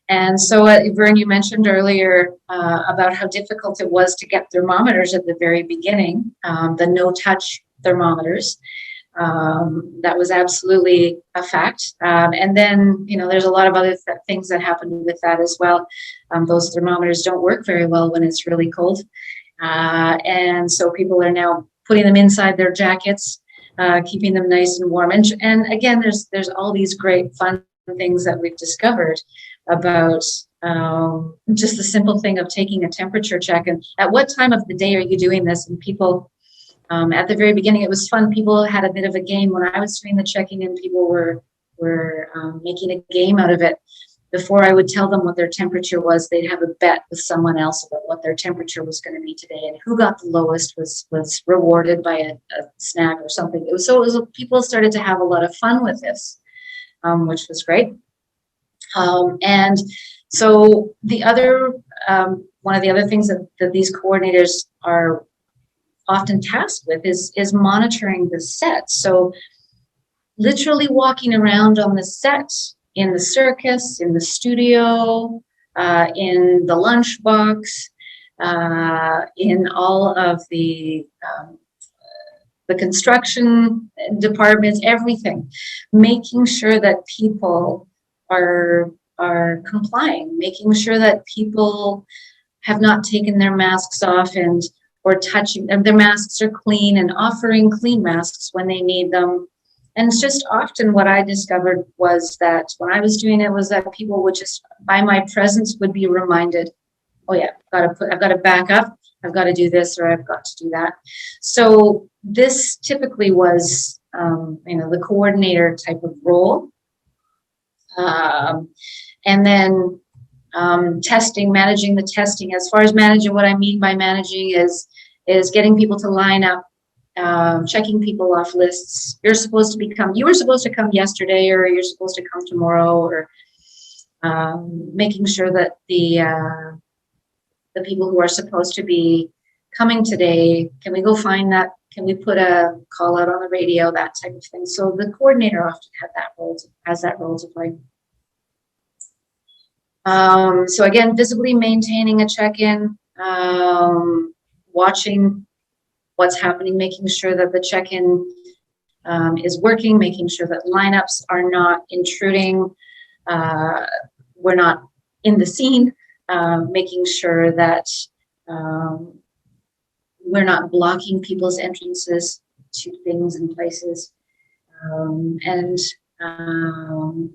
And so, Vern, you mentioned earlier about how difficult it was to get thermometers at the very beginning, the no-touch thermometers. That was absolutely a fact. And then, there's a lot of other things that happened with that as well. Those thermometers don't work very well when it's really cold. And so people are now putting them inside their jackets, keeping them nice and warm. And again, there's all these great fun things that we've discovered about just the simple thing of taking a temperature check. And at what time of the day are you doing this? And people, at the very beginning, it was fun. People had a bit of a game when I was doing the checking, and people were making a game out of it. Before I would tell them what their temperature was, they'd have a bet with someone else about what their temperature was going to be today, and who got the lowest was rewarded by a snack or something. People started to have a lot of fun with this, which was great. And so the other one of the other things that these coordinators are often tasked with is monitoring the set. So literally walking around on the set, in the circus, in the studio, in the lunchbox, in all of the construction departments, everything, making sure that people are complying, making sure that people have not taken their masks off or touching them. Their masks are clean and offering clean masks when they need them. And it's just often what I discovered was that when I was doing it was that people would just, by my presence, would be reminded, oh yeah, I've got to back up, I've got to do this, or I've got to do that. So this typically was, the coordinator type of role. And then testing, managing the testing. As far as managing, what I mean by managing is getting people to line up, checking people off lists. You were supposed to come yesterday, or you're supposed to come tomorrow, or making sure that the people who are supposed to be coming today, can we go find that? Can we put a call out on the radio, that type of thing? So the coordinator often has that role to play. So again, visibly maintaining a check-in, watching what's happening, making sure that the check-in is working, making sure that lineups are not intruding, we're not in the scene, making sure that we're not blocking people's entrances to things and places, and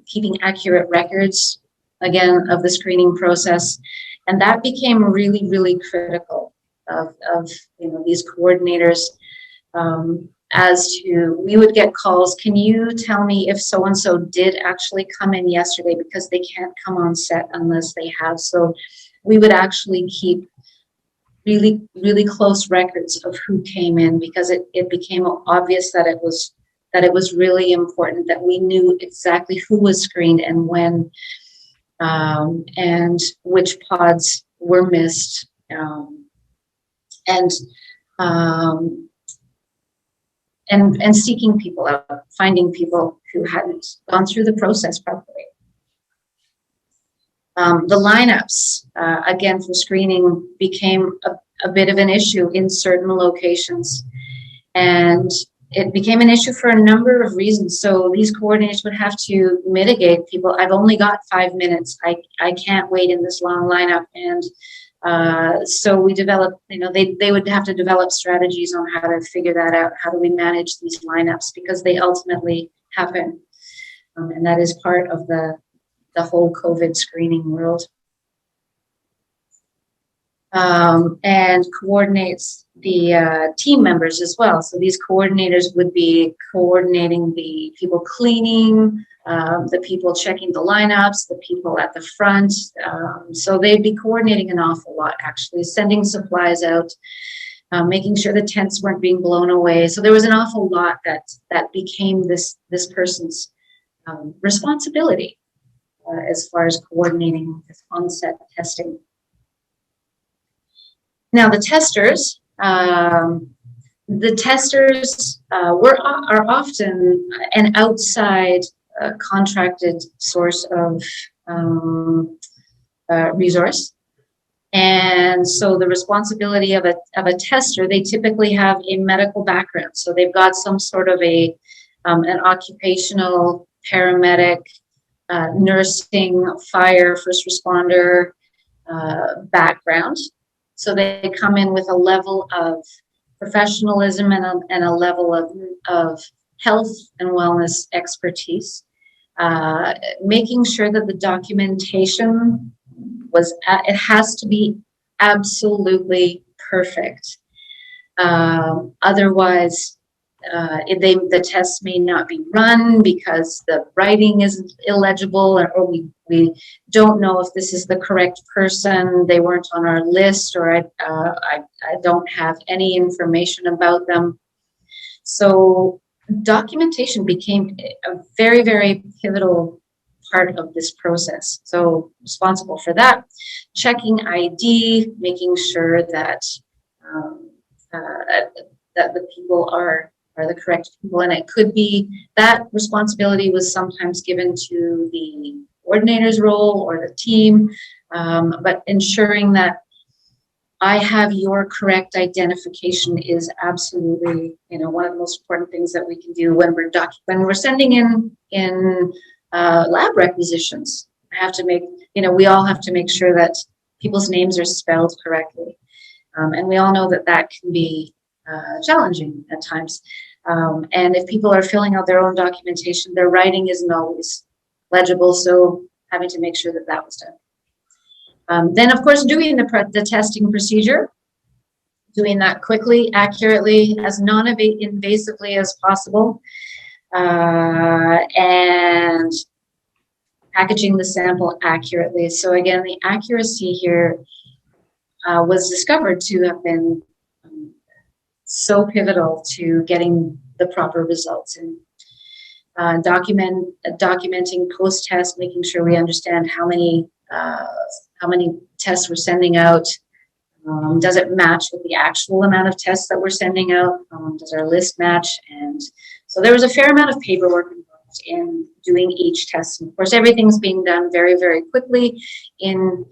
keeping accurate records, again, of the screening process. And that became really, really critical of these coordinators, as to, we would get calls, can you tell me if so-and-so did actually come in yesterday, because they can't come on set unless they have. So we would actually keep really, really close records of who came in, because it became obvious that it was really important that we knew exactly who was screened and when, and which pods were missed, and seeking people out, finding people who hadn't gone through the process properly. The lineups, again, for screening became a bit of an issue in certain locations. And it became an issue for a number of reasons. So these coordinators would have to mitigate people. I've only got 5 minutes. I can't wait in this long lineup. And so we developed, they would have to develop strategies on how to figure that out. How do we manage these lineups? Because they ultimately happen. And that is part of the whole COVID screening world. And coordinates the team members as well. So these coordinators would be coordinating the people cleaning, the people checking the lineups, the people at the front. So they'd be coordinating an awful lot, actually, sending supplies out, making sure the tents weren't being blown away. So there was an awful lot that became this person's responsibility as far as coordinating this on-set testing. Now the testers are often an outside contracted source of resource, and so the responsibility of a tester, they typically have a medical background, so they've got some sort of an occupational, paramedic, nursing, fire, first responder background. So they come in with a level of professionalism and a level of health and wellness expertise, making sure that the documentation it has to be absolutely perfect. Otherwise, the tests may not be run because the writing is illegible, or we don't know if this is the correct person, they weren't on our list, or I don't have any information about them. So documentation became a very, very pivotal part of this process. So responsible for that, checking ID, making sure that that the people are the correct people, and it could be that responsibility was sometimes given to the coordinator's role or the team, but ensuring that I have your correct identification is absolutely, one of the most important things that we can do when we're sending in lab requisitions. I have to make, we all have to make sure that people's names are spelled correctly. And we all know that that can be challenging at times. And if people are filling out their own documentation, their writing isn't always legible, so having to make sure that that was done. Then, of course, doing the testing procedure, doing that quickly, accurately, as non-invasively as possible, and packaging the sample accurately. So again, the accuracy here was discovered to have been so pivotal to getting the proper results. And documenting post-test, making sure we understand how many tests we're sending out. Does it match with the actual amount of tests that we're sending out? Does our list match? And so there was a fair amount of paperwork involved in doing each test. And of course, everything's being done very, very quickly in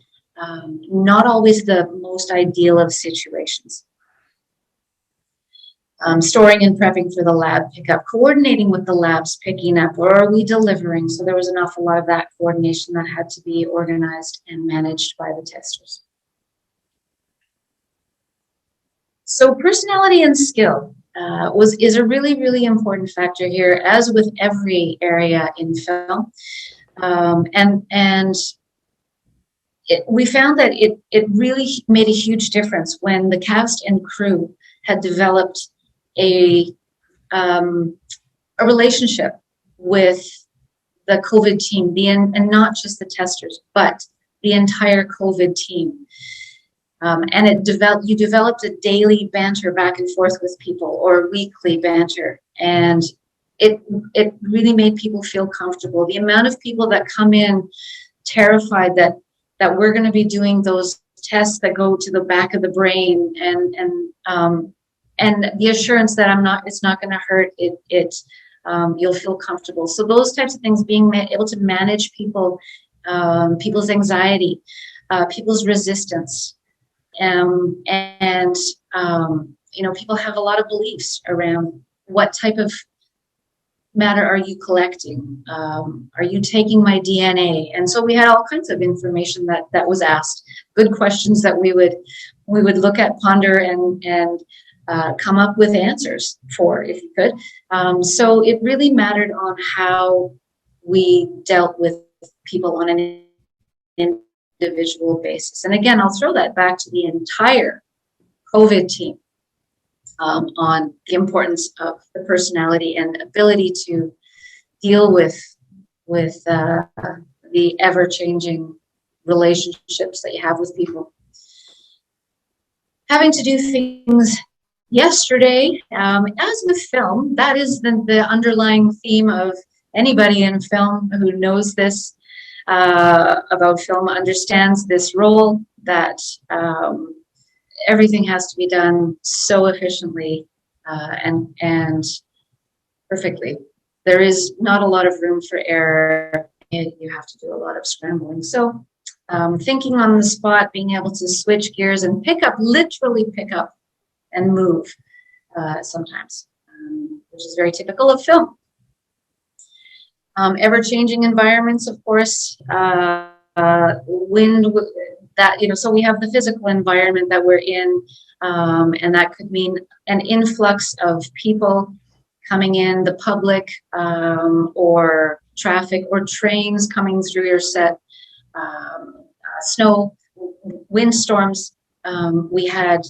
not always the most ideal of situations. Storing and prepping for the lab pickup, coordinating with the labs picking up, or are we delivering? So there was an awful lot of that coordination that had to be organized and managed by the testers. So personality and skill is a really, really important factor here, as with every area in film. We found that it really made a huge difference when the cast and crew had developed a relationship with the COVID team, and not just the testers, but the entire COVID team. And you developed a daily banter back and forth with people, or weekly banter, and it really made people feel comfortable. The amount of people that come in terrified that we're going to be doing those tests that go to the back of the brain, and the assurance that it's not going to hurt, you'll feel comfortable. So those types of things, being able to manage people's anxiety, people's resistance, people have a lot of beliefs around what type of matter are you collecting? Are you taking my DNA? And so we had all kinds of information that was asked, good questions that we would look at, ponder, and come up with answers for, if you could. So it really mattered on how we dealt with people on an individual basis. And again, I'll throw that back to the entire COVID team on the importance of the personality and ability to deal with the ever-changing relationships that you have with people. Having to do things yesterday, as with film, that is the underlying theme of anybody in film who knows this about film, understands this role, that everything has to be done so efficiently and perfectly. There is not a lot of room for error, and you have to do a lot of scrambling. So thinking on the spot, being able to switch gears and literally pick up and move sometimes, which is very typical of film. Ever-changing environments, of course, wind, so we have the physical environment that we're in, and that could mean an influx of people coming in, the public, or traffic, or trains coming through your set, snow, windstorms. We had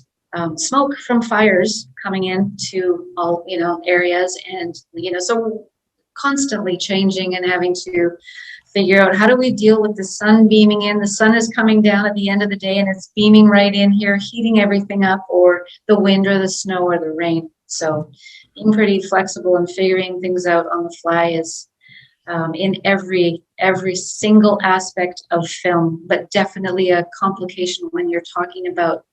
smoke from fires coming into all areas, and so constantly changing and having to figure out, how do we deal with the sun beaming in? The sun is coming down at the end of the day and it's beaming right in here, heating everything up, or the wind or the snow or the rain. So being pretty flexible and figuring things out on the fly is in every single aspect of film, but definitely a complication when you're talking about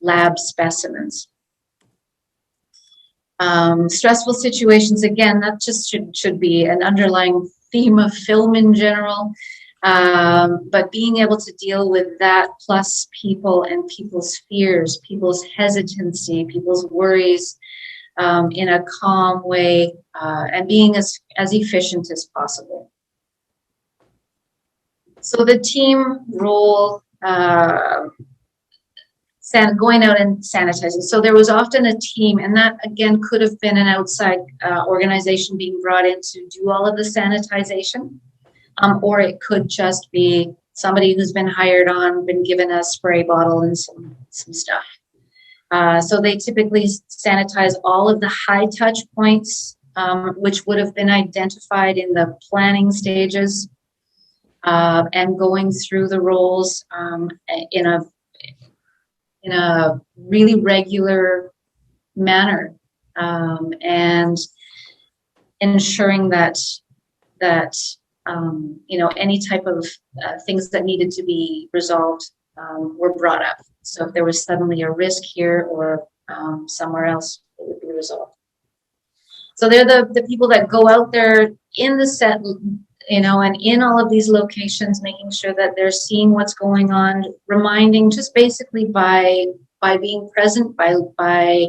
lab specimens. Stressful situations, again, that just should be an underlying theme of film in general, but being able to deal with that, plus people and people's fears, people's hesitancy, people's worries, in a calm way, and being as efficient as possible. So the team role, going out and sanitizing. So there was often a team, and that again could have been an outside organization being brought in to do all of the sanitization, or it could just be somebody who's been hired on, been given a spray bottle and some stuff. So they typically sanitize all of the high touch points, which would have been identified in the planning stages, and going through the roles in a really regular manner, and ensuring that any type of things that needed to be resolved were brought up. So if there was suddenly a risk here or somewhere else, it would be resolved. So they're the people that go out there in the set, and in all of these locations, making sure that they're seeing what's going on, reminding just basically by being present, by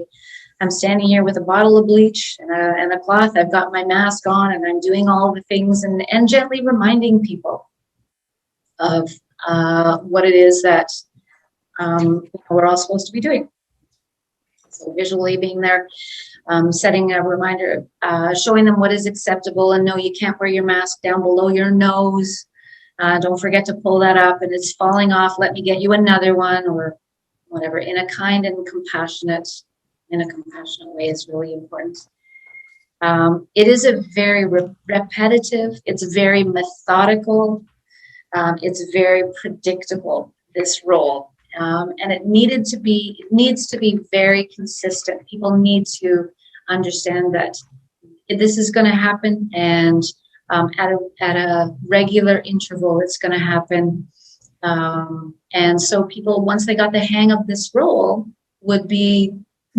I'm standing here with a bottle of bleach and a cloth, I've got my mask on and I'm doing all the things, and gently reminding people of what it is that we're all supposed to be doing. So visually being there, setting a reminder, showing them what is acceptable, and no, you can't wear your mask down below your nose. Don't forget to pull that up, and it's falling off. Let me get you another one, or whatever. In a kind and compassionate way is really important. It is a very repetitive. It's very methodical. It's very predictable, this role. And it needs to be very consistent. People need to understand that this is going to happen, and at a regular interval, it's going to happen. And so people, once they got the hang of this role, would be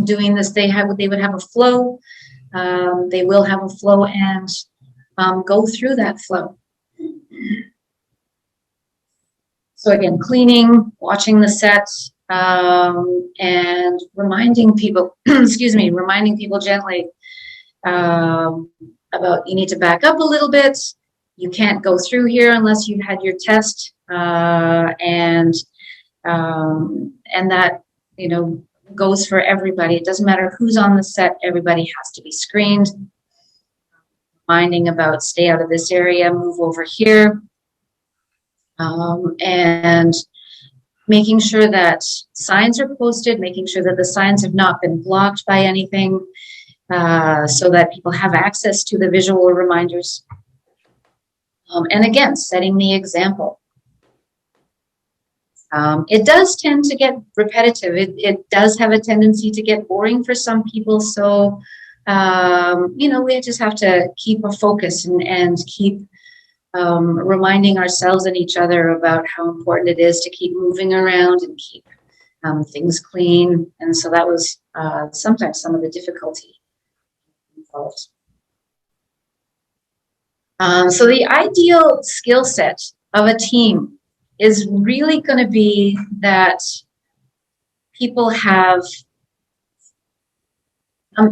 doing this. They would have a flow. They will have a flow and go through that flow. So again, cleaning, watching the set, and reminding people, reminding people gently about, you need to back up a little bit. You can't go through here unless you've had your test, and that, goes for everybody. It doesn't matter who's on the set, everybody has to be screened. Reminding about, stay out of this area, move over here. And making sure that signs are posted, making sure that the signs have not been blocked by anything, so that people have access to the visual reminders. And again, setting the example. It does tend to get repetitive. It does have a tendency to get boring for some people. So, we just have to keep a focus and keep reminding ourselves and each other about how important it is to keep moving around and keep things clean. And so that was sometimes some of the difficulty involved. So the ideal skill set of a team is really going to be that people have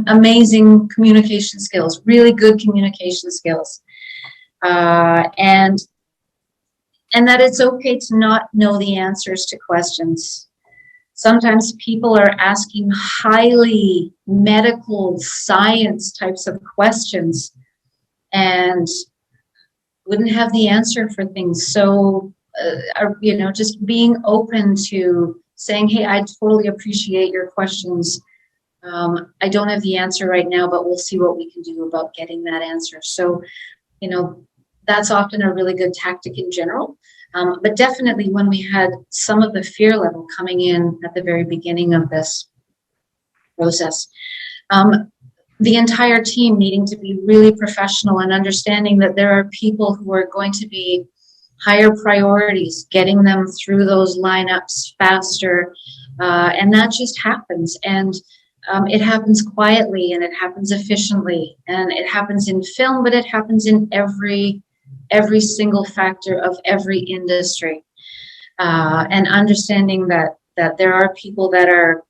amazing communication skills, really good communication skills. And that it's okay to not know the answers to questions. Sometimes people are asking highly medical science types of questions and wouldn't have the answer for things. So, just being open to saying, hey, I totally appreciate your questions. I don't have the answer right now, but we'll see what we can do about getting that answer. So, that's often a really good tactic in general. But definitely when we had some of the fear level coming in at the very beginning of this process, the entire team needing to be really professional and understanding that there are people who are going to be higher priorities, getting them through those lineups faster. And that just happens. And it happens quietly, and it happens efficiently, and it happens in film, but it happens in every single factor of every industry. And understanding that there are people that are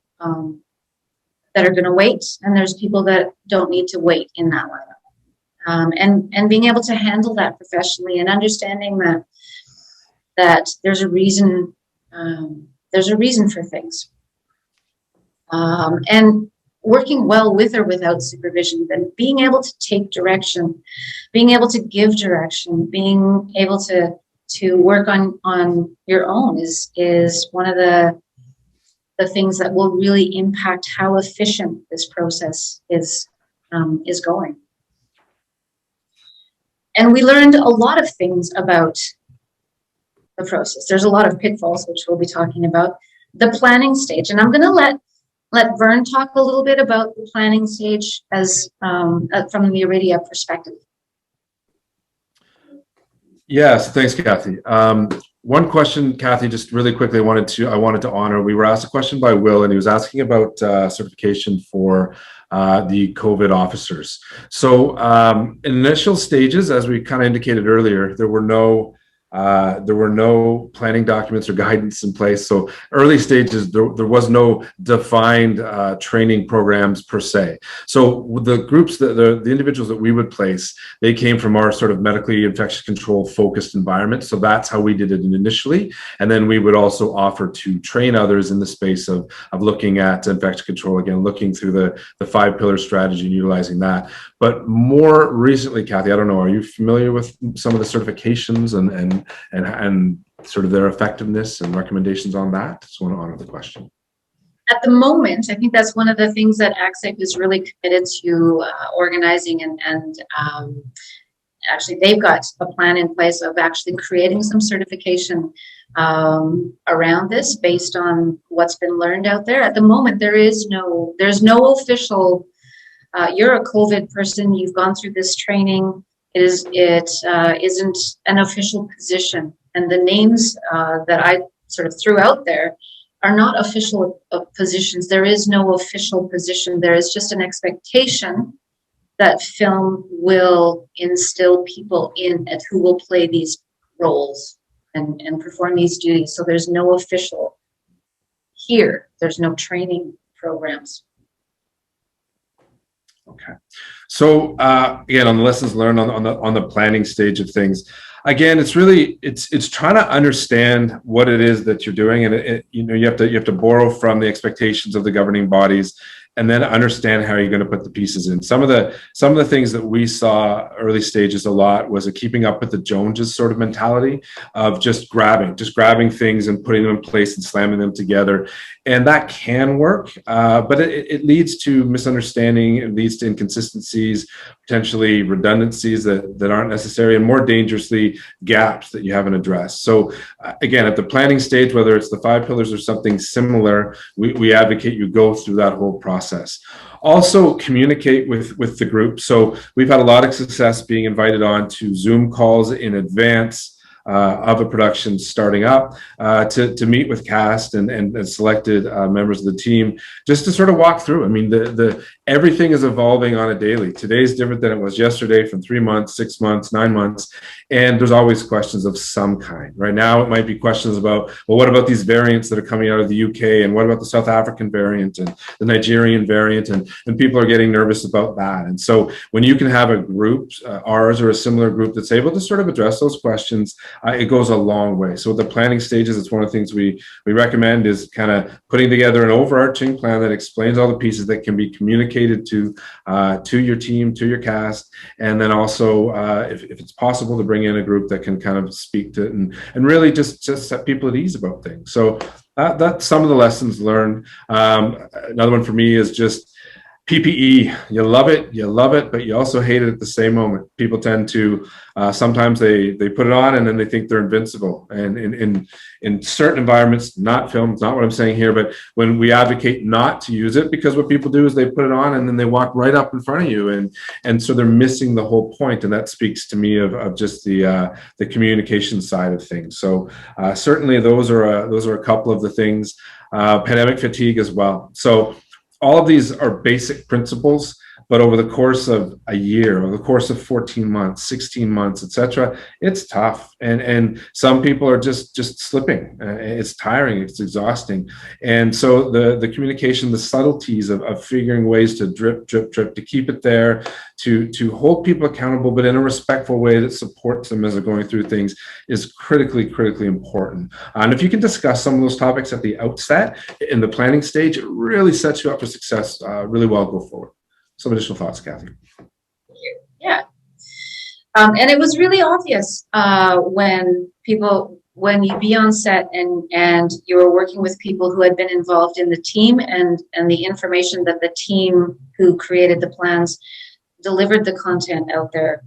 going to wait, and there's people that don't need to wait in that lineup. And being able to handle that professionally, and understanding that that there's a reason for things. And working well with or without supervision, then being able to take direction, being able to give direction, being able to work on your own is one of the things that will really impact how efficient this process is going. And we learned a lot of things about the process. There's a lot of pitfalls, which we'll be talking about. The planning stage, and I'm going to let Vern talk a little bit about the planning stage as from the Iridia perspective.
Yes, thanks, Kathy. One question, Kathy, just really quickly, I wanted to honor. We were asked a question by Will, and he was asking about certification for the COVID officers. So in initial stages, as we kind of indicated earlier, there were no planning documents or guidance in place. So early stages, there was no defined training programs per se. So the groups, the individuals that we would place, they came from our sort of medically infectious control focused environment. So that's how we did it initially. And then we would also offer to train others in the space of looking at infection control, again, looking through the 5-pillar strategy and utilizing that. But more recently, Kathy, I don't know, are you familiar with some of the certifications and sort of their effectiveness and recommendations on that? Just want to honor the question.
At the moment, I think that's one of the things that Actsafe is really committed to organizing, and actually they've got a plan in place of actually creating some certification around this based on what's been learned out there. At the moment, there's no official. You're a COVID person. You've gone through this training. It isn't an official position, and the names that I sort of threw out there are not official positions. There is no official position. There is just an expectation that film will instill people in it who will play these roles and perform these duties. So there's no official here. There's no training programs.
Okay. So again, on the lessons learned on the planning stage of things, again, it's really it's trying to understand what it is that you're doing, and you have to borrow from the expectations of the governing bodies, and then understand how you're going to put the pieces in. Some of the things that we saw early stages a lot was a keeping up with the Joneses sort of mentality of just grabbing things and putting them in place and slamming them together. And that can work, but it leads to misunderstanding, it leads to inconsistencies, potentially redundancies that aren't necessary, and more dangerously, gaps that you haven't addressed. So again, at the planning stage, whether it's the 5 pillars or something similar, we advocate you go through that whole process. Also communicate with the group. So we've had a lot of success being invited on to Zoom calls in advance of a production starting up to meet with cast and selected members of the team, just to sort of walk through. I mean, everything is evolving on a daily. Today's different than it was yesterday, from 3 months, 6 months, 9 months, and there's always questions of some kind. Right now, it might be questions about, well, what about these variants that are coming out of the UK, and what about the South African variant and the Nigerian variant, and people are getting nervous about that. And so when you can have a group, ours or a similar group, that's able to sort of address those questions, it goes a long way. So with the planning stages, it's one of the things we recommend is kind of putting together an overarching plan that explains all the pieces that can be communicated to your team, to your cast, and then also, if it's possible, to bring in a group that can kind of speak to it and really just set people at ease about things. So that's some of the lessons learned. Another one for me is just PPE. You love it, but you also hate it at the same moment. People tend to sometimes they put it on and then they think they're invincible. And in certain environments, not films, not what I'm saying here, but when we advocate not to use it, because what people do is they put it on and then they walk right up in front of you, and so they're missing the whole point. And that speaks to me of just the communication side of things. So certainly those are a couple of the things. Pandemic fatigue as well. So all of these are basic principles, But over the course of a year, over the course of 14 months, 16 months, etc., it's tough. And some people are just slipping. It's tiring, it's exhausting. And so the communication, the subtleties of figuring ways to drip, to keep it there, to hold people accountable, but in a respectful way that supports them as they're going through things is critically important. And if you can discuss some of those topics at the outset in the planning stage, it really sets you up for success really well go forward. Some additional thoughts, Kathy?
Yeah. And it was really obvious when you be on set and you were working with people who had been involved in the team and the information that the team who created the plans delivered the content out there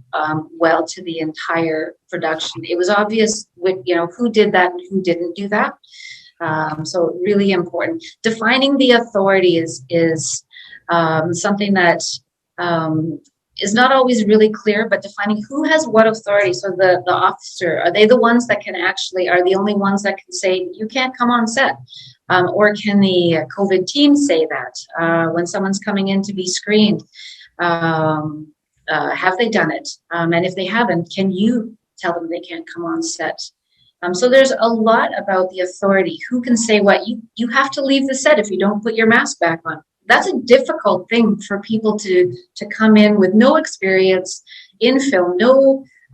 well to the entire production. It was obvious who did that and who didn't do that. So really important. Defining the authority is something that is not always really clear, but defining who has what authority. So the officer, are they the ones that are the only ones that can say, you can't come on set? Or can the COVID team say that when someone's coming in to be screened? Have they done it? And if they haven't, can you tell them they can't come on set? So there's a lot about the authority. Who can say what? You have to leave the set if you don't put your mask back on. That's a difficult thing for people to come in with no experience in film.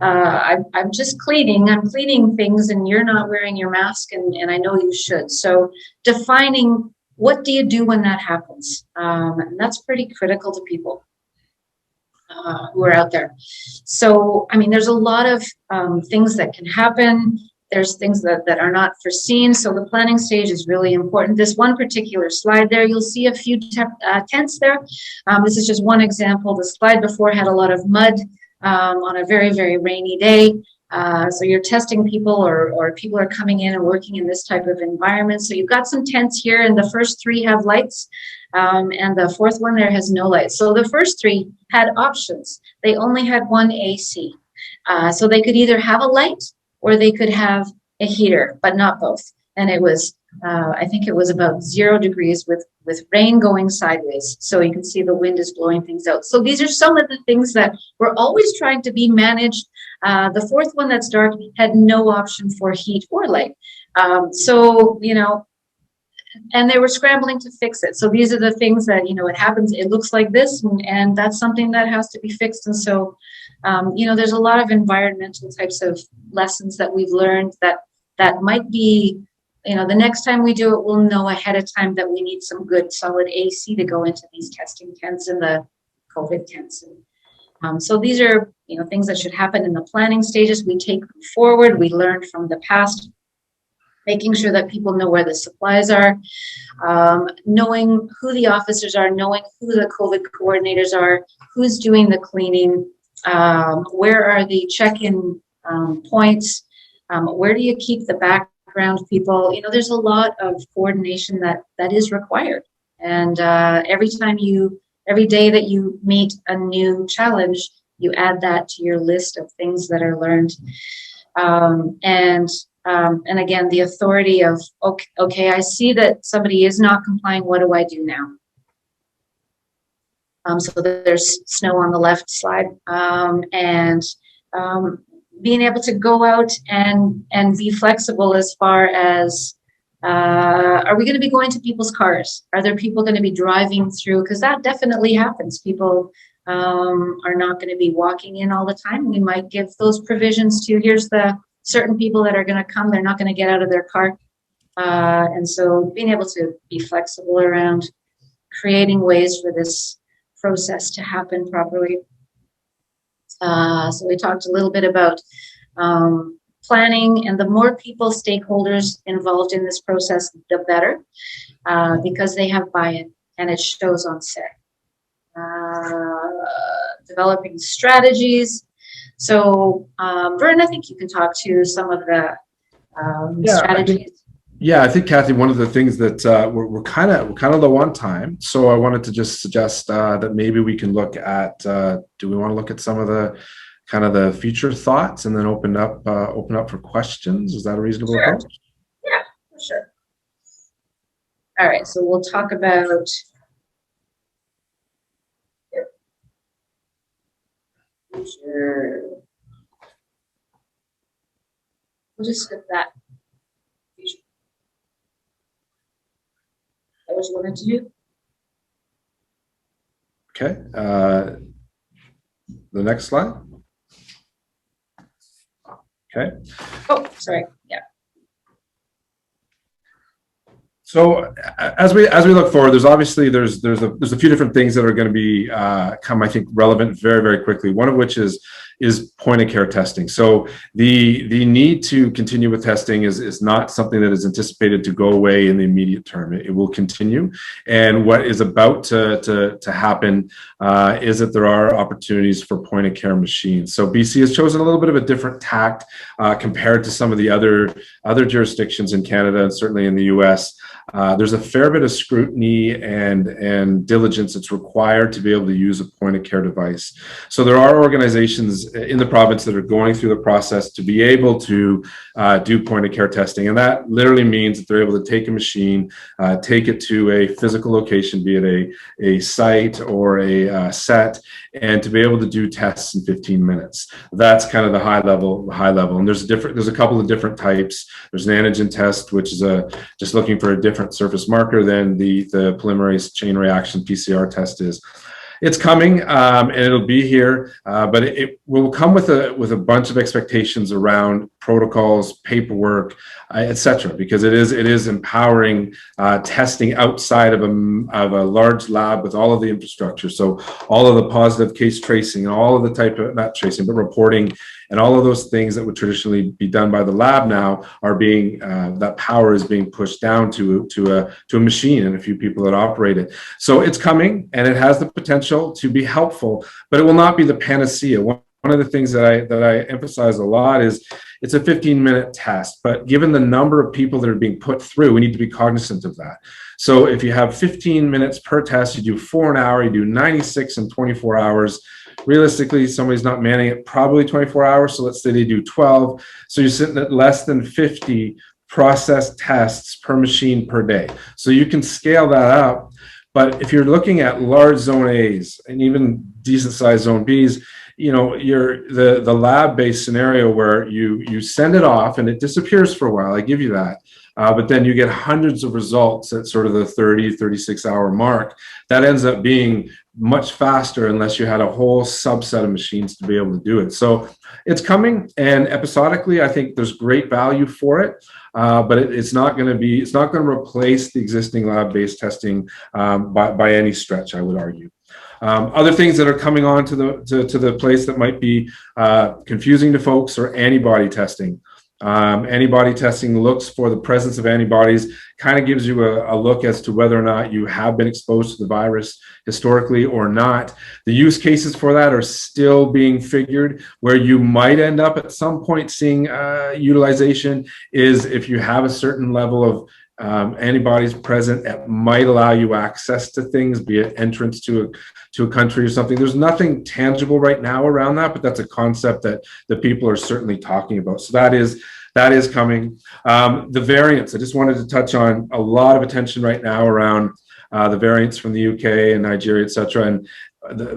I'm just cleaning. I'm cleaning things, and you're not wearing your mask, and I know you should. So defining what do you do when that happens, and that's pretty critical to people who are out there. So I mean, there's a lot of things that can happen. There's things that are not foreseen. So the planning stage is really important. This one particular slide there, you'll see a few tents there. This is just one example. The slide before had a lot of mud on a very, very rainy day. So you're testing people or people are coming in and working in this type of environment. So you've got some tents here, and the first three have lights. And the fourth one there has no lights. So the first three had options. They only had one AC. So they could either have a light or they could have a heater, but not both. And it was, I think it was about 0 degrees with rain going sideways. So you can see the wind is blowing things out. So these are some of the things that were always trying to be managed. The fourth one that's dark had no option for heat or light. So, and they were scrambling to fix it. So these are the things that, it happens, it looks like this, and that's something that has to be fixed. And so, there's a lot of environmental types of lessons that we've learned that might be, the next time we do it, we'll know ahead of time that we need some good solid AC to go into these testing tents and the COVID tents. And, so these are, things that should happen in the planning stages. We take them forward. We learn from the past, making sure that people know where the supplies are, knowing who the officers are, knowing who the COVID coordinators are, who's doing the cleaning, where are the check-in points, where do you keep the background people? There's a lot of coordination that is required. And every day that you meet a new challenge, you add that to your list of things that are learned. And again, the authority of, okay, I see that somebody is not complying. What do I do now? So there's snow on the left slide, and being able to go out and be flexible as far as, are we going to be going to people's cars? Are there people going to be driving through? Because that definitely happens. People are not going to be walking in all the time. We might give those provisions to, here's the certain people that are going to come, they're not going to get out of their car. And so being able to be flexible around creating ways for this process to happen properly. So we talked a little bit about planning, and the more people, stakeholders involved in this process, the better, because they have buy-in and it shows on set. Developing strategies. So, Vern, I think you can talk to some of the strategies.
I think, Kathy, one of the things that we're kind of low on time, so I wanted to just suggest that maybe we can look at. Do we want to look at some of the kind of the future thoughts and then open up for questions? Is that a reasonable approach?
Yeah, for sure. All right, so we'll talk about. Sure. We'll just skip that. That what you wanted to do?
Okay. The next slide. Okay.
Oh, sorry. Yeah.
So as we look forward, there's obviously there's a few different things that are going to be come, I think, relevant very, very quickly. One of which is point of care testing. So the need to continue with testing is not something that is anticipated to go away in the immediate term. It will continue, and what is about to happen is that there are opportunities for point of care machines. So BC has chosen a little bit of a different tact compared to some of the other jurisdictions in Canada and certainly in the US. There's a fair bit of scrutiny and diligence that's required to be able to use a point of care device. So there are organizations in the province that are going through the process to be able to do point of care testing. And that literally means that they're able to take a machine, take it to a physical location, be it a site or a set, and to be able to do tests in 15 minutes. That's kind of the high level. And there's a couple of different types. There's an antigen test, which is just looking for a different surface marker than the polymerase chain reaction PCR test is. It's coming, and it'll be here, but it will come with a bunch of expectations around protocols, paperwork, etc. Because it is empowering testing outside of a large lab with all of the infrastructure. So all of the positive case tracing, and all of the type of, not tracing, but reporting, and all of those things that would traditionally be done by the lab now are being, that power is being pushed down to a machine and a few people that operate it. So it's coming, and it has the potential to be helpful, but it will not be the panacea. One of the things that I emphasize a lot is it's a 15-minute test, but given the number of people that are being put through, we need to be cognizant of that. So if you have 15 minutes per test, you do 4 an hour, you do 96 in 24 hours. Realistically, somebody's not manning it probably 24 hours. So let's say they do 12. So you're sitting at less than 50 process tests per machine per day. So you can scale that up. But if you're looking at large zone A's and even decent sized zone B's, you know, the lab-based scenario where you send it off and it disappears for a while, I give you that. But then you get hundreds of results at sort of the 30, 36 hour mark. That ends up being much faster unless you had a whole subset of machines to be able to do it. So it's coming, and episodically, I think there's great value for it. But it's not going to replace the existing lab-based testing by any stretch, I would argue. Other things that are coming on to the place that might be confusing to folks are antibody testing. Antibody testing looks for the presence of antibodies, kind of gives you a look as to whether or not you have been exposed to the virus historically or not. The use cases for that are still being figured. Where you might end up at some point seeing utilization is if you have a certain level of antibodies present that might allow you access to things, be it entrance to a country or something. There's nothing tangible right now around that, but that's a concept that people are certainly talking about. So that is coming. The variants, I just wanted to touch on a lot of attention right now around the variants from the UK and Nigeria, et cetera. And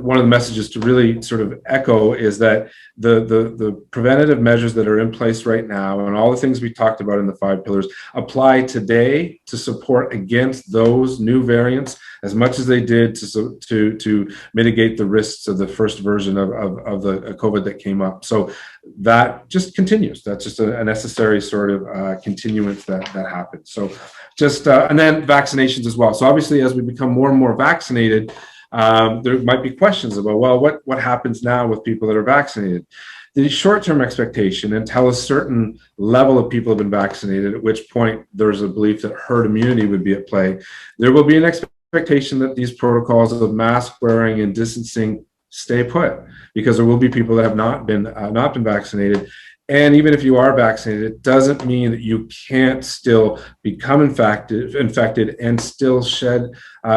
one of the messages to really sort of echo is that the preventative measures that are in place right now and all the things we talked about in the 5 pillars apply today to support against those new variants as much as they did to mitigate the risks of the first version of the COVID that came up. So that just continues. That's just a necessary sort of continuance that happens. So just and then vaccinations as well. So obviously, as we become more and more vaccinated, there might be questions about, well, what happens now with people that are vaccinated? The short-term expectation until a certain level of people have been vaccinated, at which point there's a belief that herd immunity would be at play. There will be an expectation that these protocols of mask wearing and distancing stay put, because there will be people that have not been vaccinated. And even if you are vaccinated, it doesn't mean that you can't still become infected and still shed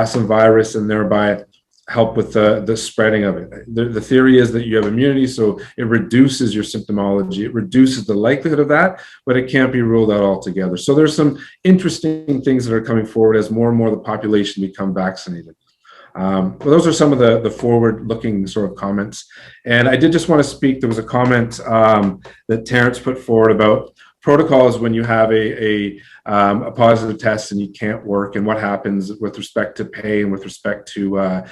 some virus and thereby help with the spreading of it. The theory is that you have immunity, so it reduces your symptomology. It reduces the likelihood of that, but it can't be ruled out altogether. So there's some interesting things that are coming forward as more and more of the population become vaccinated. Well, those are some of the forward-looking sort of comments. And I did just want to speak, there was a comment that Terrence put forward about protocols when you have a positive test and you can't work, and what happens with respect to pay and with respect to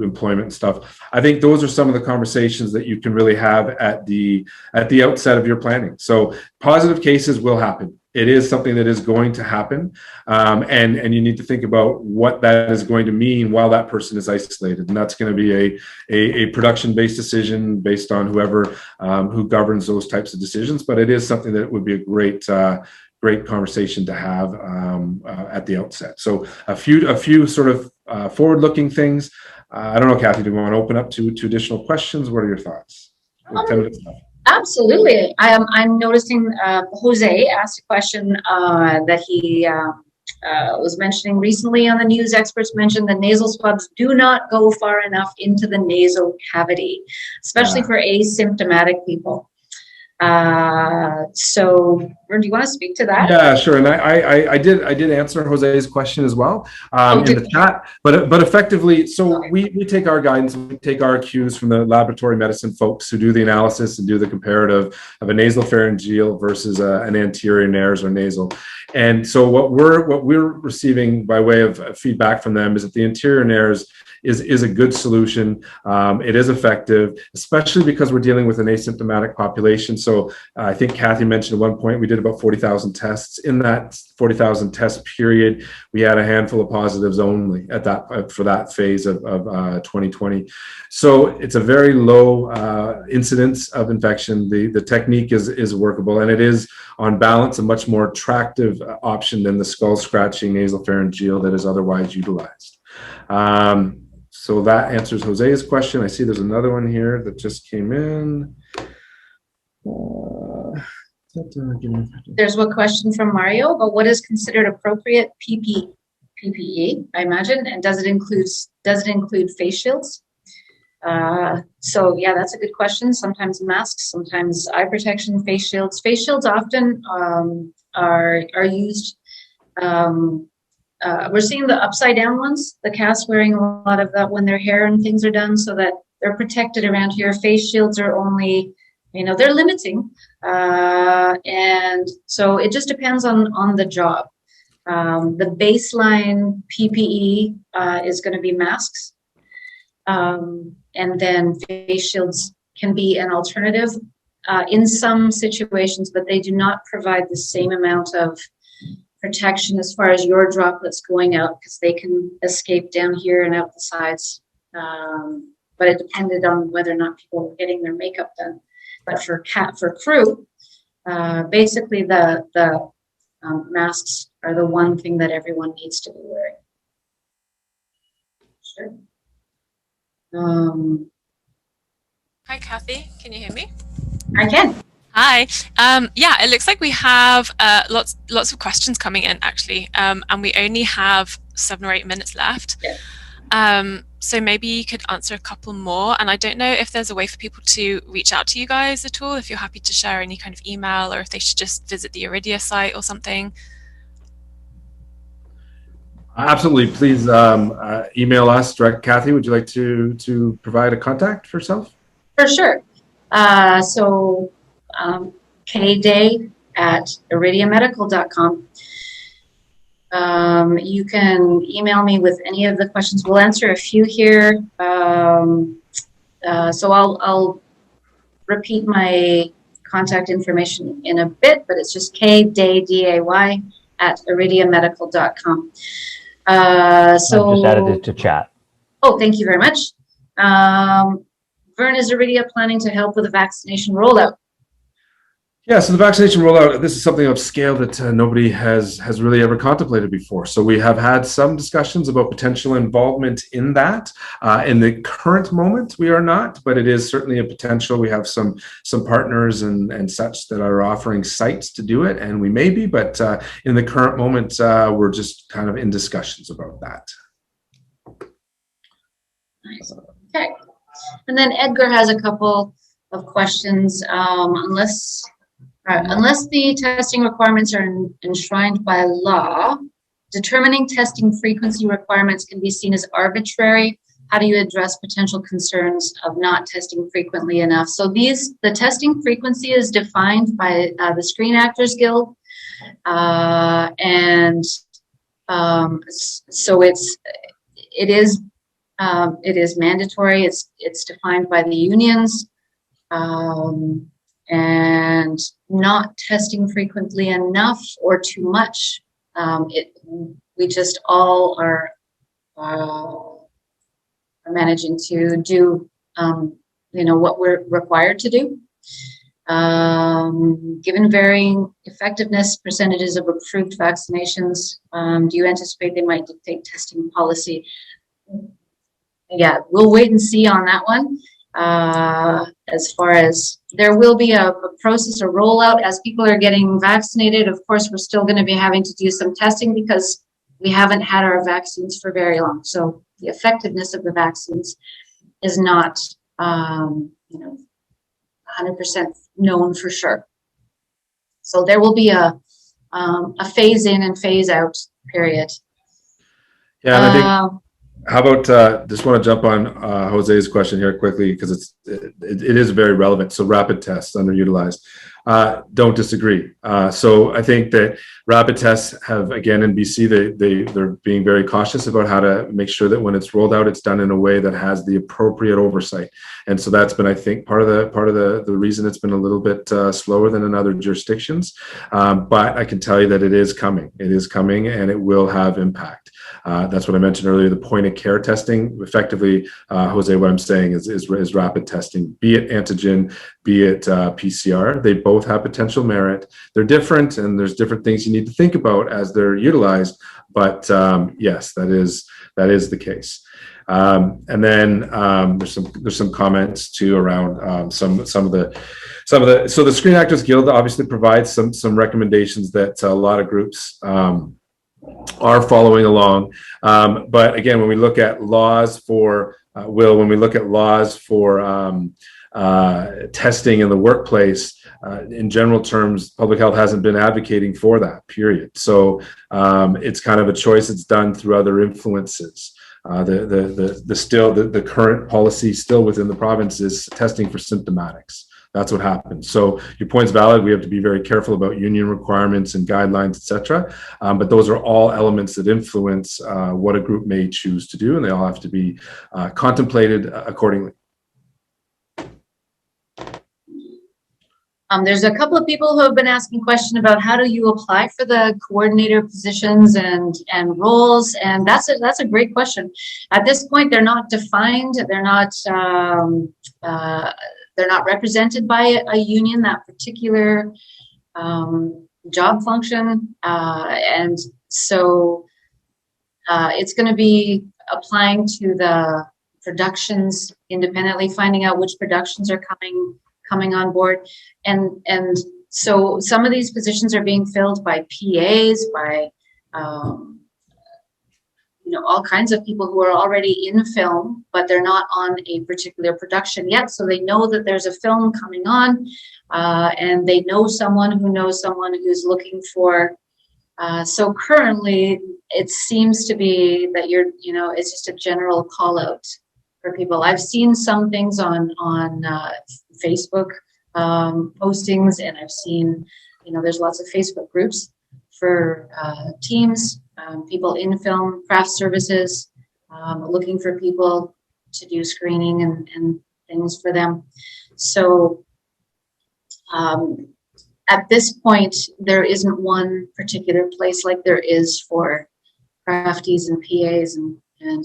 employment and stuff. I think those are some of the conversations that you can really have at the outset of your planning. So positive cases will happen. It is something that is going to happen, and you need to think about what that is going to mean while that person is isolated, and that's going to be a production-based decision based on whoever who governs those types of decisions. But it is something that would be a great conversation to have at the outset. So a few sort of forward-looking things. I don't know, Kathy, do you want to open up to additional questions? What are your thoughts? 10 minutes left.
Absolutely. I'm noticing Jose asked a question that he was mentioning recently on the news. Experts mentioned that nasal swabs do not go far enough into the nasal cavity, especially for asymptomatic people. So, Vern, do you want to speak to that?
Yeah, sure. And I did answer Jose's question as well in the chat. But effectively, so we take our guidance, we take our cues from the laboratory medicine folks who do the analysis and do the comparative of a nasal pharyngeal versus an anterior nares or nasal. And so what we're receiving by way of feedback from them is that the anterior nares is a good solution. It is effective, especially because we're dealing with an asymptomatic population. So I think Kathy mentioned at one point we did about 40,000 tests. In that 40,000 test period, we had a handful of positives only at that for that phase of 2020. So it's a very low incidence of infection. The technique is workable, and it is on balance a much more attractive option than the skull scratching nasal pharyngeal that is otherwise utilized. So that answers Jose's question. I see there's another one here that just came in.
There's one question from Mario about what is considered appropriate PPE, I imagine, and does it include face shields? So yeah, that's a good question. Sometimes masks, sometimes eye protection, face shields. Face shields often are used. We're seeing the upside down ones, the cast wearing a lot of that when their hair and things are done so that they're protected around here. Face shields are only, they're limiting. And so it just depends on the job. The baseline PPE is going to be masks. And then face shields can be an alternative in some situations, but they do not provide the same amount of protection as far as your droplets going out, because they can escape down here and out the sides. But it depended on whether or not people were getting their makeup done. But for crew, basically the masks are the one thing that everyone needs to be wearing. Sure.
Hi, Kathy. Can you hear me?
I can.
Hi. Yeah, it looks like we have lots of questions coming in, actually, and we only have 7 or 8 minutes left.
Yeah.
So maybe you could answer a couple more, and I don't know if there's a way for people to reach out to you guys at all, if you're happy to share any kind of email, or if they should just visit the Iridia site or something.
Absolutely. Please email us direct. Kathy, would you like to provide a contact for yourself?
For sure. So kday@iridiamedical.com. You can email me with any of the questions. We'll answer a few here. So I'll repeat my contact information in a bit, but it's just kday, D-A-Y, @iridiamedical.com. So
I've just added it to chat.
Oh, thank you very much. Vern, is Iridia planning to help with the vaccination rollout?
Yeah, so the vaccination rollout, this is something of scale that nobody has really ever contemplated before. So we have had some discussions about potential involvement in that. In the current moment, we are not, but it is certainly a potential. We have some partners and such that are offering sites to do it, and we may be, but in the current moment, we're just kind of in discussions about that.
Nice. Okay. And then Edgar has a couple of questions. Unless the testing requirements are enshrined by law, Determining testing frequency requirements can be seen as arbitrary. How do you address potential concerns of not testing frequently enough? So the testing frequency is defined by the Screen Actors Guild, and so it is mandatory. It's defined by the unions, and not testing frequently enough or too much. We just all are managing to do, what we're required to do. Given varying effectiveness percentages of approved vaccinations, do you anticipate they might dictate testing policy? Yeah, we'll wait and see on that one. As far as there will be a process, a rollout as people are getting vaccinated. Of course, we're still going to be having to do some testing because we haven't had our vaccines for very long. So the effectiveness of the vaccines is not, 100% known for sure. So there will be a phase in and phase out period.
Yeah, and I think, how about, just want to jump on Jose's question here quickly, because it is very relevant. So rapid tests, underutilized. Don't disagree. So I think that rapid tests have, again, in BC, they're being very cautious about how to make sure that when it's rolled out, it's done in a way that has the appropriate oversight. And so that's been, I think, part of the reason it's been a little bit slower than in other jurisdictions. But I can tell you that it is coming. It is coming, and it will have impact. That's what I mentioned earlier, the point of care testing. Effectively, Jose, what I'm saying is rapid testing, be it antigen, be it PCR. They both have potential merit. They're different, and there's different things you need to think about as they're utilized. But yes, that is the case. And then there's some comments too around some of the. So the Screen Actors Guild obviously provides some recommendations that a lot of groups are following along. But again, when we look at laws for testing in the workplace, in general terms, public health hasn't been advocating for that, period. So it's kind of a choice that's done through other influences. The current policy still within the province is testing for symptomatics. That's what happens. So your point's valid. We have to be very careful about union requirements and guidelines, etc. But those are all elements that influence what a group may choose to do, and they all have to be contemplated accordingly.
There's a couple of people who have been asking questions about how do you apply for the coordinator positions and roles, and that's a great question. At this point, they're not defined. They're not represented by a union, that particular job function, and so it's going to be applying to the productions independently, finding out which productions are coming on board, and so some of these positions are being filled by PAs, by all kinds of people who are already in film, but they're not on a particular production yet. So they know that there's a film coming on, and they know someone who knows someone who's looking for. So currently, it seems to be that it's just a general call out for people. I've seen some things on Facebook postings, and I've seen, there's lots of Facebook groups for teams. People in film, craft services, looking for people to do screening and things for them. So at this point, there isn't one particular place like there is for crafties and PAs and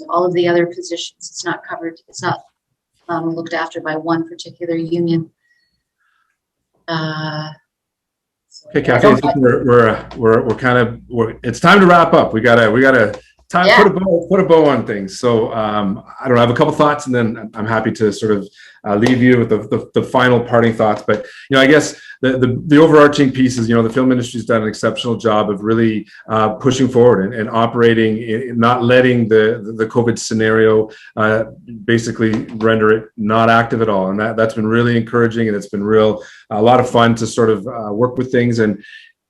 all of the other positions. It's not covered. It's not looked after by one particular union.
Okay, Kathy, I think it's time to wrap up. We gotta put a bow on things. So I don't know, I have a couple thoughts, and then I'm happy to sort of leave you with the final parting thoughts. But I guess the overarching piece is, the film industry's done an exceptional job of really pushing forward and operating, not letting the COVID scenario basically render it not active at all. And that's been really encouraging, and it's been a lot of fun to sort of work with things. And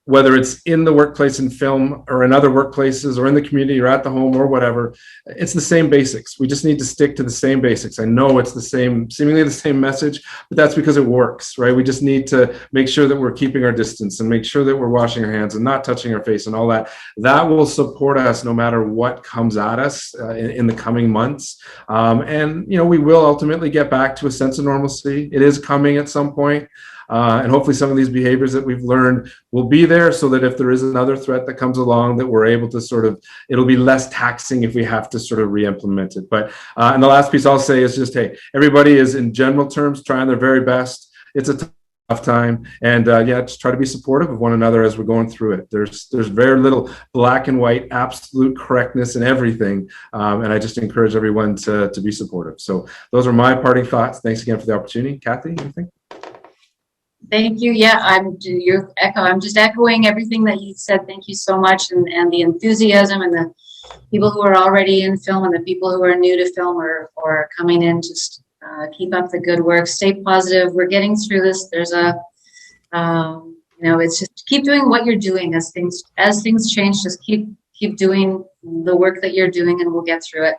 whether it's in the workplace in film or in other workplaces or in the community or at the home or whatever, it's the same basics. We just need to stick to the same basics. I know it's the same, seemingly the same message, but that's because it works, right? We just need to make sure that we're keeping our distance and make sure that we're washing our hands and not touching our face and all that. That will support us no matter what comes at us in the coming months. And, you know, we will ultimately get back to a sense of normalcy. It is coming at some point. And hopefully some of these behaviors that we've learned will be there so that if there is another threat that comes along, that we're able to sort of, it'll be less taxing if we have to sort of re-implement it. But, and the last piece I'll say is just, hey, everybody is in general terms trying their very best. It's a tough time, and yeah, just try to be supportive of one another as we're going through it. There's very little black and white absolute correctness in everything, and I just encourage everyone to be supportive. So those are my parting thoughts. Thanks again for the opportunity. Kathy, anything?
Thank you. Yeah, I'm just echoing everything that you said. Thank you so much, and the enthusiasm and the people who are already in film and the people who are new to film or coming in. Just keep up the good work. Stay positive. We're getting through this. There's a you know, it's just keep doing what you're doing as things change. Just keep doing the work that you're doing, and we'll get through it.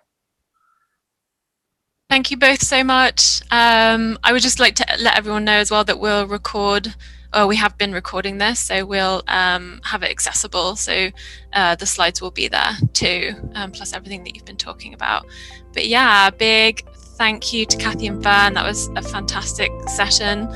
Thank you both so much. I would just like to let everyone know as well that we'll record, or we have been recording this, so we'll have it accessible. So the slides will be there too, plus everything that you've been talking about. But yeah, big thank you to Kathy and Vern. That was a fantastic session.